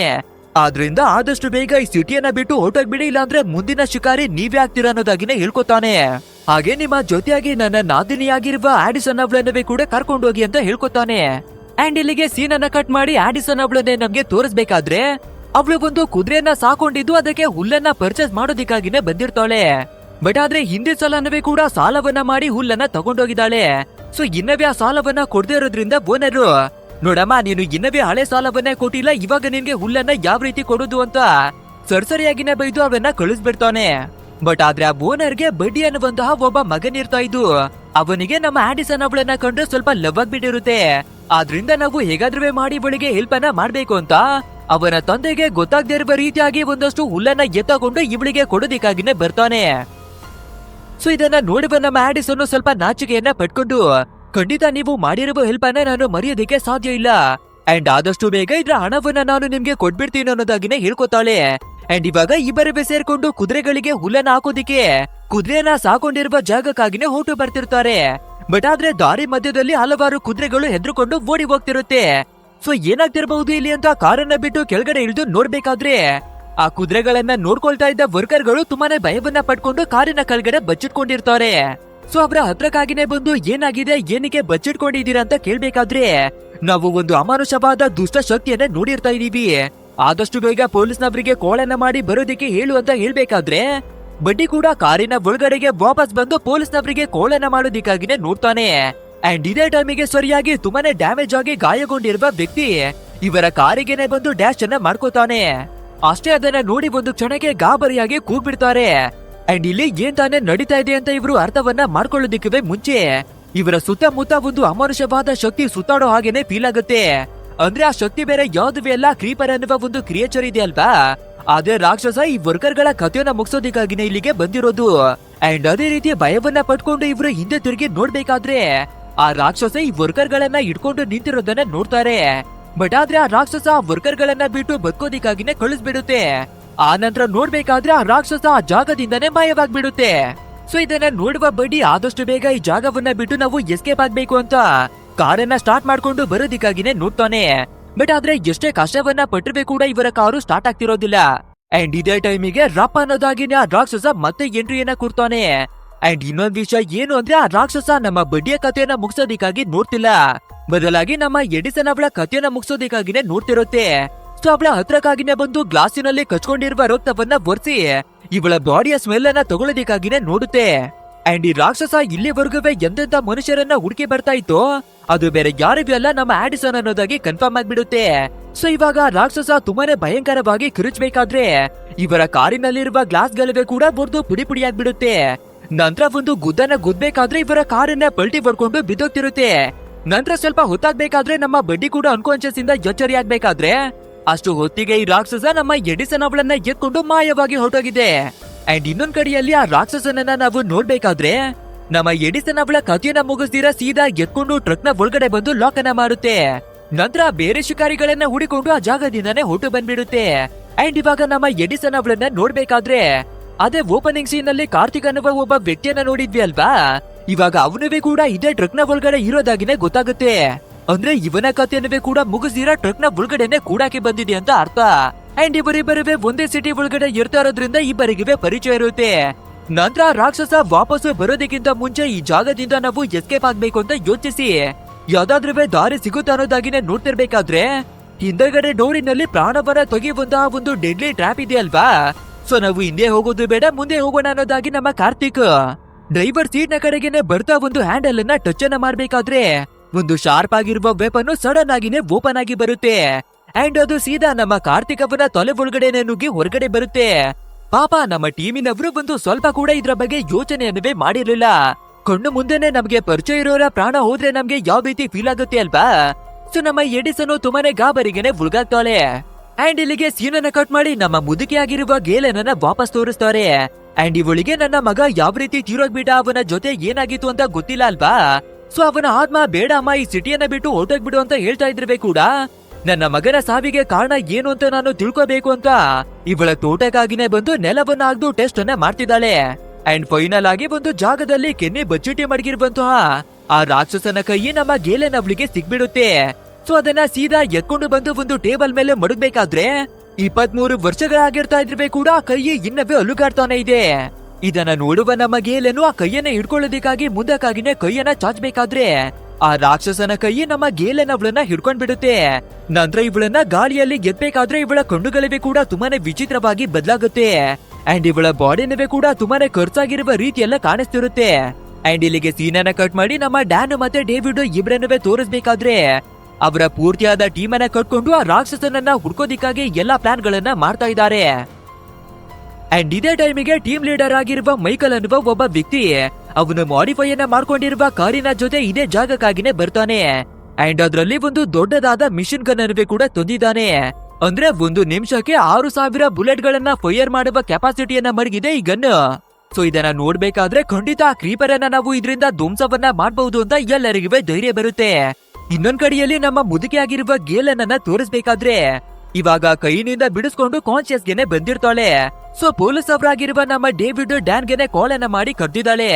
ಆದ್ರಿಂದ ಆದಷ್ಟು ಬೇಗ ಈ ಸಿಟಿಯನ್ನ ಬಿಟ್ಟು ಹೊರಟೋಗ್ಬಿಡಿ, ಇಲ್ಲಾಂದ್ರೆ ಮುಂದಿನ ಶಿಕಾರಿ ನೀವೇ ಆಗ್ತೀರಾ ಅನ್ನೋದಾಗಿನೇ ಹೇಳ್ಕೊತಾನೆ. ಹಾಗೆ ನಿಮ್ಮ ಜೊತೆಯಾಗಿ ನನ್ನ ನಾದಿನಿಯಾಗಿರುವ ಆಡಿಸನ್ ಅವಳನ್ನವೇ ಕೂಡ ಕರ್ಕೊಂಡು ಹೋಗಿ ಅಂತ ಹೇಳ್ಕೊತಾನೆ. ಅಂಡ್ ಇಲ್ಲಿಗೆ ಸೀನನ್ನ ಕಟ್ ಮಾಡಿ ಆಡಿಸನ್ ಅವಳನ್ನೇ ನಮ್ಗೆ ತೋರಿಸ್ಬೇಕಾದ್ರೆ ಅವಳು ಒಂದು ಕುದುರೆಯನ್ನ ಸಾಕೊಂಡಿದ್ದು ಅದಕ್ಕೆ ಹುಲ್ಲನ್ನ ಪರ್ಚೇಸ್ ಮಾಡೋದಿಕ್ಕಾಗಿನೇ ಬಂದಿರ್ತಾಳೆ. ಬಟ್ ಆದ್ರೆ ಹಿಂದಿನ ಸಲನವೇ ಕೂಡ ಸಾಲವನ್ನ ಮಾಡಿ ಹುಲ್ಲನ್ನ ತಗೊಂಡೋಗಿದ್ದಾಳೆ. ಸೊ ಇನ್ನವೇ ಆ ಸಾಲವನ್ನ ಕೊಡದೇ ಇರೋದ್ರಿಂದ ಓನರು ನೋಡಮ್ಮ ನೀನು ಇನ್ನವೇ ಹಳೆ ಸಾಲವನ್ನೇ ಕೊಟ್ಟಿಲ್ಲ, ಇವಾಗ ನಿನ್ಗೆ ಹುಲ್ಲನ್ನ ಯಾವ ರೀತಿ ಕೊಡೋದು ಅಂತ ಸರ್ಸರಿಯಾಗಿನೇ ಬೈದು ಅವನ್ನ ಕಳಿಸ್ಬಿಡ್ತಾನೆ. ಬಟ್ ಆದ್ರೆ ಆ ಓನರ್ಗೆ ಬಡ್ಡಿ ಅನ್ನುವಂತಹ ಒಬ್ಬ ಮಗನಿರ್ತಾ ಇದ್ದು. ಅವನಿಗೆ ನಮ್ಮ ಆಡಿಸನ್ ಅವಳನ್ನ ಕಂಡ್ರೆ ಸ್ವಲ್ಪ ಲವ್ ಆಗ್ಬಿಟ್ಟಿರುತ್ತೆ. ಆದ್ರಿಂದ ನಾವು ಹೇಗಾದ್ರೂ ಮಾಡಿ ಇವಳಿಗೆ ಹೆಲ್ಪ್ ಅನ್ನ ಮಾಡ್ಬೇಕು ಅಂತ ಅವನ ತಂದೆಗೆ ಗೊತ್ತಾಗದೇ ಇರುವ ರೀತಿಯಾಗಿ ಒಂದಷ್ಟು ಹುಲ್ಲನ್ನ ಎತ್ತಕೊಂಡು ಇವಳಿಗೆ ಕೊಡೋದಿಕ್ಕಾಗಿನೇ ಬರ್ತಾನೆ. ಸೊ ಇದನ್ನ ನೋಡುವ ನಮ್ಮ ಆಡಿಸನ್ ಸ್ವಲ್ಪ ನಾಚಿಕೆಯನ್ನ ಪಟ್ಕೊಂಡು, ಖಂಡಿತ ನೀವು ಮಾಡಿರುವ ಹೆಲ್ಪ್ ಅನ್ನ ನಾನು ಮರೆಯೋದಿಕ್ಕೆ ಸಾಧ್ಯ ಇಲ್ಲ, ಅಂಡ್ ಆದಷ್ಟು ಬೇಗ ಇದ್ರ ಹಣವನ್ನ ನಾನು ನಿಮ್ಗೆ ಕೊಟ್ಬಿಡ್ತೀನಿ ಅನ್ನೋದಾಗಿನೇ ಹೇಳ್ಕೊತಾಳೆ. ಅಂಡ್ ಇವಾಗ ಇಬ್ಬರೇ ಸೇರ್ಕೊಂಡು ಕುದುರೆಗಳಿಗೆ ಹುಲ್ಲನ್ನ ಹಾಕೋದಿಕ್ಕೆ ಕುದುರೆನ ಸಾಕೊಂಡಿರುವ ಜಾಗಕ್ಕಾಗಿನೇ ಹೊರಟು ಬರ್ತಿರ್ತಾರೆ. ಬಟ್ ಆದ್ರೆ ದಾರಿ ಮಧ್ಯದಲ್ಲಿ ಹಲವಾರು ಕುದುರೆಗಳು ಹೆದರ್ಕೊಂಡು ಓಡಿ ಹೋಗ್ತಿರುತ್ತೆ. ಸೊ ಏನಾಗ್ತಿರಬಹುದು ಇಲ್ಲಿ ಅಂತ ಕಾರನ್ನ ಬಿಟ್ಟು ಕೆಳಗಡೆ ಇಳಿದು ನೋಡ್ಬೇಕಾದ್ರೆ ಆ ಕುದುರೆಗಳನ್ನ ನೋಡ್ಕೊಳ್ತಾ ಇದ್ದ ವರ್ಕರ್ಗಳು ತುಂಬಾನೇ ಭಯವನ್ನ ಪಟ್ಕೊಂಡು ಕಾರಿನ ಕೆಳಗಡೆ ಬಚ್ಚಿಟ್ಕೊಂಡಿರ್ತಾರೆ. ಸೊ ಅವರ ಹತ್ರಕ್ಕಾಗಿನೇ ಬಂದು ಏನಾಗಿದೆ, ಏನಕ್ಕೆ ಬಚ್ಚಿಟ್ಕೊಂಡಿದ್ದೀರಾ ಅಂತ ಕೇಳ್ಬೇಕಾದ್ರೆ ನಾವು ಒಂದು ಅಮಾನುಷವಾದ ದುಷ್ಟ ಶಕ್ತಿಯನ್ನ ನೋಡಿರ್ತಾ ಇದೀವಿ, ಆದಷ್ಟು ಬೇಗ ಪೊಲೀಸ್ನವರಿಗೆ ಕಾಲನ್ನ ಮಾಡಿ ಬರೋದಿಕ್ಕೆ ಹೇಳು ಅಂತ ಹೇಳ್ಬೇಕಾದ್ರೆ ಬಡ್ಡಿ ಕೂಡ ಕಾರಿನ ಒಳಗಡೆಗೆ ವಾಪಸ್ ಬಂದು ಪೊಲೀಸ್ನವರಿಗೆ ಕಾಲನ್ನ ಮಾಡೋದಿಕ್ಕಾಗಿನೇ ನೋಡ್ತಾನೆ. ಅಂಡ್ ಇದೇ ಟೈಮಿಗೆ ಸರಿಯಾಗಿ ತುಂಬಾನೇ ಡ್ಯಾಮೇಜ್ ಆಗಿ ಗಾಯಗೊಂಡಿರುವ ವ್ಯಕ್ತಿ ಇವರ ಕಾರಿಗೆನೆ ಬಂದು ಡ್ಯಾಶ್ ಅನ್ನ ಮಾಡ್ಕೋತಾನೆ. ಅಷ್ಟೇ ಅದನ್ನ ನೋಡಿ ಒಂದು ಕ್ಷಣಕ್ಕೆ ಗಾಬರಿಯಾಗಿ ಕೂಗ್ಬಿಡ್ತಾರೆ. ಅಂಡ್ ಇಲ್ಲಿ ಏನ್ ತಾನೇ ನಡೀತಾ ಇದೆ ಅಂತ ಇವರು ಅರ್ಥವನ್ನ ಮಾಡ್ಕೊಳ್ಳೋದಿಕ್ಕೆ ಮುಂಚೆ ಇವರ ಸುತ್ತಮುತ್ತ ಒಂದು ಅಮಾನುಷವಾದ ಶಕ್ತಿ ಸುತ್ತಾಡೋ ಹಾಗೇನೆ ಫೀಲ್ ಆಗುತ್ತೆ. ಅಂದ್ರೆ ಆ ಶಕ್ತಿ ಬೇರೆ ಯಾವ್ದು ಎಲ್ಲ ಕ್ರೀಪರ್ ಅನ್ನುವ ಒಂದು ಕ್ರಿಯೇಚರ್ ಇದೆ ಅಲ್ವಾ, ಅದೇ ರಾಕ್ಷಸ ಈ ವರ್ಕರ್ಗಳ ಕಥೆಯನ್ನ ಮುಗಿಸೋದಿಕ್ಕಾಗಿನೇ ಇಲ್ಲಿಗೆ ಬಂದಿರೋದು. ಅಂಡ್ ಅದೇ ರೀತಿ ಭಯವನ್ನ ಪಟ್ಕೊಂಡು ಇವರು ಹಿಂದೆ ತಿರುಗಿ ನೋಡ್ಬೇಕಾದ್ರೆ ಆ ರಾಕ್ಷಸ ಈ ವರ್ಕರ್ಗಳನ್ನ ಇಟ್ಕೊಂಡು ನಿಂತಿರೋದನ್ನ ನೋಡ್ತಾರೆ. ಬಟ್ ಆದ್ರೆ ಆ ರಾಕ್ಷಸ ಆ ವರ್ಕರ್ಗಳನ್ನ ಬಿಟ್ಟು ಬದುಕೋದಿಕ್ಕಾಗಿನೇ ಕಳಿಸ್ಬಿಡುತ್ತೆ. ಆ ನಂತರ ನೋಡ್ಬೇಕಾದ್ರೆ ಆ ರಾಕ್ಷಸ ಆ ಜಾಗದಿಂದನೇ ಮಾಯವಾಗ್ಬಿಡುತ್ತೆ. ಸೊ ಇದನ್ನ ನೋಡುವ ಬಡ್ಡಿ ಆದಷ್ಟು ಬೇಗ ಈ ಜಾಗವನ್ನ ಬಿಟ್ಟು ನಾವು ಎಸ್ಕೇಪ್ ಆಗ್ಬೇಕು ಅಂತ ಕಾರನ್ನ ಸ್ಟಾರ್ಟ್ ಮಾಡ್ಕೊಂಡು ಬರೋದಿಕ್ಕಾಗಿನೇ ನೋಡ್ತಾನೆ. ಬಟ್ ಆದ್ರೆ ಎಷ್ಟೇ ಕಷ್ಟವನ್ನ ಪಟ್ಟಿರ್ಬೇ ಕೂಡ ಇವರ ಕಾರು ಸ್ಟಾರ್ಟ್ ಆಗ್ತಿರೋದಿಲ್ಲ. ಅಂಡ್ ಇದೇ ಟೈಮಿಗೆ ರಪ್ಪ ಅನ್ನೋದಾಗಿನೇ ಆ ರಾಕ್ಷಸ ಮತ್ತೆ ಎಂಟ್ರಿಯನ್ನ ಕೊಡ್ತಾನೆ. ಅಂಡ್ ಇನ್ನೊಂದ್ ವಿಷಯ ಏನು ಅಂದ್ರೆ ಆ ರಾಕ್ಷಸ ನಮ್ಮ ಬಡ್ಡಿಯ ಕಥೆಯನ್ನ ಮುಗಿಸೋದಿಕ್ಕಾಗಿ ನೋಡ್ತಿಲ್ಲ, ಬದಲಾಗಿ ನಮ್ಮ ಎಡಿಸನ್ ಅವಳ ಕಥೆಯನ್ನ ಮುಗಿಸೋದಿಕ್ಕಾಗಿನೇ ನೋಡ್ತಿರುತ್ತೆ. ಸೊ ಅವಳ ಹತ್ರಕ್ಕಾಗಿನೇ ಬಂದು ಗ್ಲಾಸಿನಲ್ಲಿ ಕಚ್ಕೊಂಡಿರುವ ರಕ್ತವನ್ನ ಒರೆಸಿ ಇವಳ ಬಾಡಿಯ ಸ್ಮೆಲ್ ಅನ್ನ ತಗೊಳ್ಳೋದಿಕ್ಕಾಗಿನೇ ನೋಡುತ್ತೆ. ಅಂಡ್ ಈ ರಾಕ್ಷಸ ಇಲ್ಲಿವರೆಗೂ ಎಂತೆಂತ ಮನುಷ್ಯರನ್ನ ಹುಡುಕಿ ಬರ್ತಾ ಇತ್ತು, ಅದು ಬೇರೆ ಯಾರಿಗೂ ಅಲ್ಲ ನಮ್ಮ ಆಡಿಸನ್ ಅನ್ನೋದಾಗಿ ಕನ್ಫರ್ಮ್ ಆಗ್ಬಿಡುತ್ತೆ. ಸೊ ಇವಾಗ ರಾಕ್ಷಸ ತುಂಬಾನೇ ಭಯಂಕರವಾಗಿ ಕಿರುಚ್ಬೇಕಾದ್ರೆ ಇವರ ಕಾರಿನಲ್ಲಿರುವ ಗ್ಲಾಸ್ ಗಳಿವೆ ಕೂಡ ಬಡ್ದು ಪುಡಿ ಪುಡಿ ಆಗ್ಬಿಡುತ್ತೆ. ನಂತರ ಒಂದು ಗುದ್ದನ ಗುದ್ಬೇಕಾದ್ರೆ ಇವರ ಕಾರನ್ನ ಪಲ್ಟಿ ಬರ್ಕೊಂಡು ಬಿದ್ದೋಗ್ತಿರುತ್ತೆ. ನಂತರ ಸ್ವಲ್ಪ ಹೊತ್ತಾಗ್ಬೇಕಾದ್ರೆ ನಮ್ಮ ಬಡ್ಡಿ ಕೂಡ ಅನ್ಕಾನ್ಶಿಯಸ್ ಇಂದ ಎಚ್ಚರಿ ಆಗ್ಬೇಕಾದ್ರೆ ಅಷ್ಟು ಹೊತ್ತಿಗೆ ಈ ರಾಕ್ಷಸ ನಮ್ಮ ಎಡಿಸನ್ ಅವಳನ್ನ ಎತ್ಕೊಂಡು ಮಾಯವಾಗಿ ಹೊರಟೋಗಿದೆ. ಅಂಡ್ ಇನ್ನೊಂದ್ ಕಡೆಯಲ್ಲಿ ಆ ರಾಕ್ಷಸನನ್ನ ನಾವು ನೋಡ್ಬೇಕಾದ್ರೆ ನಮ್ಮ ಎಡಿಸನ್ ಅವಳ ಕಥೆಯನ್ನ ಮುಗಿಸ್ತೀರಾ ಸೀದಾ ಎತ್ಕೊಂಡು ಟ್ರಕ್ ನ ಒಳಗಡೆ ಬಂದು ಲಾಕ್ ಅನ್ನ ಮಾಡುತ್ತೆ. ನಂತರ ಬೇರೆ ಶಿಕಾರಿಗಳನ್ನ ಹುಡಿಕೊಂಡು ಆ ಜಾಗದಿಂದಾನೇ ಹೊರಟು ಬಂದ್ಬಿಡುತ್ತೆ. ಅಂಡ್ ಇವಾಗ ನಮ್ಮ ಎಡಿಸನ್ ಅವಳನ್ನ ನೋಡ್ಬೇಕಾದ್ರೆ ಅದೇ ಓಪನಿಂಗ್ ಸೀನ್ ನಲ್ಲಿ ಕಾರ್ತಿಕ್ ಅನ್ನುವ ಒಬ್ಬ ವ್ಯಕ್ತಿಯನ್ನ ನೋಡಿದ್ವಿ ಅಲ್ವಾ, ಇವಾಗ ಅವನುವೇ ಕೂಡ ಇದೇ ಟ್ರಕ್ ನ ಒಳಗಡೆ ಇರೋದಾಗಿನೇ ಗೊತ್ತಾಗುತ್ತೆ. ಅಂದ್ರೆ ಇವನ ಕಥೆಯನ್ನುವೇ ಕೂಡ ಮುಗಿಸಿರ ಟ್ರಕ್ ನ ಒಳಗಡೆನೆ ಕೂಡಾಕಿ ಬಂದಿದೆ ಅಂತ ಅರ್ಥ. ಅಂಡ್ ಇವರಿಬ್ಬರುವೆ ಒಂದೇ ಸಿಟಿ ಒಳಗಡೆ ಇರ್ತಾ ಇರೋದ್ರಿಂದ ಇಬ್ಬರಿಗಿವೆ ಪರಿಚಯ ಇರುತ್ತೆ. ನಂತರ ರಾಕ್ಷಸ ವಾಪಸ್ ಬರೋದಕ್ಕಿಂತ ಮುಂಚೆ ಈ ಜಾಗದಿಂದ ನಾವು ಎಸ್ಕೇಪ್ ಆಗ್ಬೇಕು ಅಂತ ಯೋಚಿಸಿ ಯಾವ್ದಾದ್ರೂ ದಾರಿ ಸಿಗುತ್ತ ಅನ್ನೋದಾಗಿನೇ ನೋಡ್ತಿರ್ಬೇಕಾದ್ರೆ ಹಿಂದಗಡೆ ಡೋರಿನಲ್ಲಿ ಪ್ರಾಣವನ್ನ ತೆಗೆಯುವಂತಹ ಒಂದು ಡೆಡ್ಲಿ ಟ್ರ್ಯಾಪ್ ಇದೆ ಅಲ್ವಾ. ಸೊ ನಾವು ಹಿಂದೆ ಹೋಗೋದು ಬೇಡ ಮುಂದೆ ಹೋಗೋಣ ಅನ್ನೋದಾಗಿ ನಮ್ಮ ಕಾರ್ತಿಕ್ ಡ್ರೈವರ್ ಸೀಟ್ ನ ಕಡೆಗೇನೆ ಬರ್ತಾ ಒಂದು ಹ್ಯಾಂಡಲ್ ಅನ್ನ ಟಚ್ ಅನ್ನ ಮಾಡ್ಬೇಕಾದ್ರೆ ಒಂದು ಶಾರ್ಪ್ ಆಗಿರುವ ವೆಪನ್ ಸಡನ್ ಆಗಿನೇ ಓಪನ್ ಆಗಿ ಬರುತ್ತೆ. ಅಂಡ್ ಅದು ಸೀದಾ ನಮ್ಮ ಕಾರ್ತಿಕ್ ಅವನ ತಲೆ ಒಳಗಡೆ ನುಗ್ಗಿ ಹೊರಗಡೆ ಬರುತ್ತೆ. ಪಾಪ ನಮ್ಮ ಟೀಮಿನವರು ಒಂದು ಸ್ವಲ್ಪ ಕೂಡ ಇದ್ರ ಬಗ್ಗೆ ಯೋಚನೆಯನ್ನುವೇ ಮಾಡಿರ್ಲಿಲ್ಲ. ಕಣ್ಣು ಮುಂದೆನೆ ನಮ್ಗೆ ಪರಿಚಯ ಇರೋರ ಪ್ರಾಣ ಹೋದ್ರೆ ನಮ್ಗೆ ಯಾವ ರೀತಿ ಫೀಲ್ ಆಗುತ್ತೆ ಅಲ್ವಾ. ಸೊ ನಮ್ಮ ಎಡಿಸನ್ ತುಂಬಾನೇ ಗಾಬರಿಗೆನೆ ಮುಳುಗಾಗ್ತಾಳೆ. ಅಂಡ್ ಇಲ್ಲಿಗೆ ಸೀನನ್ನ ಕಟ್ ಮಾಡಿ ನಮ್ಮ ಮುದುಕಿಯಾಗಿರುವ ಗೇಲನನ್ನ ವಾಪಸ್ ತೋರಿಸ್ತಾರೆ. ಅಂಡ್ ಇವಳಿಗೆ ನನ್ನ ಮಗ ಯಾವ ರೀತಿ ತೀರೋಗ್ಬಿಟ್ಟ, ಅವನ ಜೊತೆ ಏನಾಗಿತ್ತು ಅಂತ ಗೊತ್ತಿಲ್ಲ ಅಲ್ವಾ. ಸೊ ಅವನ ಆತ್ಮ ಬೇಡ ಅಮ್ಮ ಈ ಸಿಟಿಯನ್ನ ಬಿಟ್ಟು ಹೊರಟೋಗ್ಬಿಡು ಅಂತ ಹೇಳ್ತಾ ಇದ್ರೇ ಕೂಡ ನನ್ನ ಮಗನ ಸಾವಿಗೆ ಕಾರಣ ಏನು ಅಂತ ನಾನು ತಿಳ್ಕೋಬೇಕು ಅಂತ ಇವಳ ತೋಟಕ್ಕಾಗಿನೇ ಬಂದು ನೆಲವನ್ನ ಅಗ್ದು ಟೆಸ್ಟ್ ಅನ್ನ ಮಾಡ್ತಿದ್ದಾಳೆ. ಅಂಡ್ ಫೈನಲ್ ಆಗಿ ಒಂದು ಜಾಗದಲ್ಲಿ ಕೆನ್ನೆ ಬಚ್ಚಿಟಿ ಮಡಗಿರುವಂತಹ ಆ ರಾಕ್ಷಸನ ಕೈ ನಮ್ಮ ಗೇಲೆನ್ ಅವಳಿಗೆ ಸಿಗ್ಬಿಡುತ್ತೆ. ಸೊ ಅದನ್ನ ಸೀದಾ ಎತ್ಕೊಂಡು ಬಂದು ಒಂದು ಟೇಬಲ್ ಮೇಲೆ ಮಡಗ್ಬೇಕಾದ್ರೆ 23 ವರ್ಷಗಳಾಗಿರ್ತಾ ಇದ್ರೆ ಕೂಡ ಆ ಕೈ ಇನ್ನವೇ ಅಲುಗಾಡ್ತಾನೆ ಇದೆ. ಇದನ್ನ ನೋಡುವ ನಮ್ಮ ಗೇಲೆನು ಆ ಕೈಯನ್ನ ಹಿಡ್ಕೊಳ್ಳೋದಕ್ಕಾಗಿ ಮುಂದಕ್ಕಾಗಿನೇ ಕೈಯನ್ನ ಚಾಚಬೇಕಾದ್ರೆ ಆ ರಾಕ್ಷಸನ ಕೈ ನಮ್ಮ ಗೇಲೆನ್ ಅವಳನ್ನ ಹಿಡ್ಕೊಂಡ್ ಬಿಡುತ್ತೆ. ನಂತರ ಇವಳನ್ನ ಗಾಳಿಯಲ್ಲಿ ಗೆದ್ಬೇಕಾದ್ರೆ ಇವಳ ಕಣ್ಣುಗಳಿವೆ ಕೂಡ ತುಂಬಾನೇ ವಿಚಿತ್ರವಾಗಿ ಬದಲಾಗುತ್ತೆ. ಅಂಡ್ ಇವಳ ಬಾಡಿನವೇ ಕೂಡ ತುಂಬಾನೇ ಖರ್ಚಾಗಿರುವ ರೀತಿಯೆಲ್ಲ ಕಾಣಿಸ್ತಿರುತ್ತೆ. ಅಂಡ್ ಇಲ್ಲಿಗೆ ಸೀನನ್ನ ಕಟ್ ಮಾಡಿ ನಮ್ಮ ಡ್ಯಾನ್ ಮತ್ತೆ ಡೇವಿಡ್ ಇಬ್ರನ್ನುವೇ ತೋರಿಸ್ಬೇಕಾದ್ರೆ ಅವರ ಪೂರ್ತಿಯಾದ ಟೀಮ್ ಅನ್ನ ಕಟ್ಕೊಂಡು ಆ ರಾಕ್ಷಸನನ್ನ ಹುಡ್ಕೋದಿಕ್ಕಾಗಿ ಎಲ್ಲಾ ಪ್ಲಾನ್ ಗಳನ್ನ ಮಾಡ್ತಾ ಇದ್ದಾರೆ. ಅಂಡ್ ಇದೇ ಟೈಮಿಗೆ ಟೀಮ್ ಲೀಡರ್ ಆಗಿರುವ ಮೈಕಲ್ ಅನ್ನುವ ಒಬ್ಬ ವ್ಯಕ್ತಿ ಅವನು ಮಾಡಿಫೈ ಅನ್ನ ಮಾಡ್ಕೊಂಡಿರುವ ಕಾರಿನ ಜೊತೆ ಇದೇ ಜಾಗಕ್ಕಾಗಿನೇ ಬರ್ತಾನೆ. ಅಂಡ್ ಅದರಲ್ಲಿ ಒಂದು ದೊಡ್ಡದಾದ ಮಿಷಿನ್ ಗನ್ ಅನ್ನು ಕೂಡ ತಂದಿದ್ದಾನೆ. ಅಂದ್ರೆ ಒಂದು ನಿಮಿಷಕ್ಕೆ 6000 ಬುಲೆಟ್ ಗಳನ್ನ ಫೈರ್ ಮಾಡುವ ಕೆಪಾಸಿಟಿಯನ್ನ ಮಡಗಿದೆ ಈ ಗನ್. ಸೊ ಇದನ್ನ ನೋಡ್ಬೇಕಾದ್ರೆ ಖಂಡಿತ ಆ ಕ್ರೀಪರ್ ಅನ್ನ ನಾವು ಇದರಿಂದ ಧ್ವಂಸವನ್ನ ಮಾಡಬಹುದು ಅಂತ ಎಲ್ಲರಿಗೂ ಧೈರ್ಯ ಬರುತ್ತೆ. ಇನ್ನೊಂದ್ ಕಡೆಯಲ್ಲಿ ನಮ್ಮ ಮುದುಕಿ ಆಗಿರುವ ಗೇಲನ್ನ ತೋರಿಸ್ಬೇಕಾದ್ರೆ ಇವಾಗ ಕೈನಿಂದ ಬಿಡಿಸ್ಕೊಂಡು ಕಾನ್ಶಿಯಸ್ ಗೆನೆ ಬಂದಿರ್ತಾಳೆ. ಸೊ ಪೊಲೀಸ್ ಅವರಾಗಿರುವ ನಮ್ಮ ಡೇವಿಡ್ ಡ್ಯಾನ್ ಗೆನೆ ಕಾಲ್ ಅನ್ನ ಮಾಡಿ ಕರೆದಿದ್ದಾಳೆ.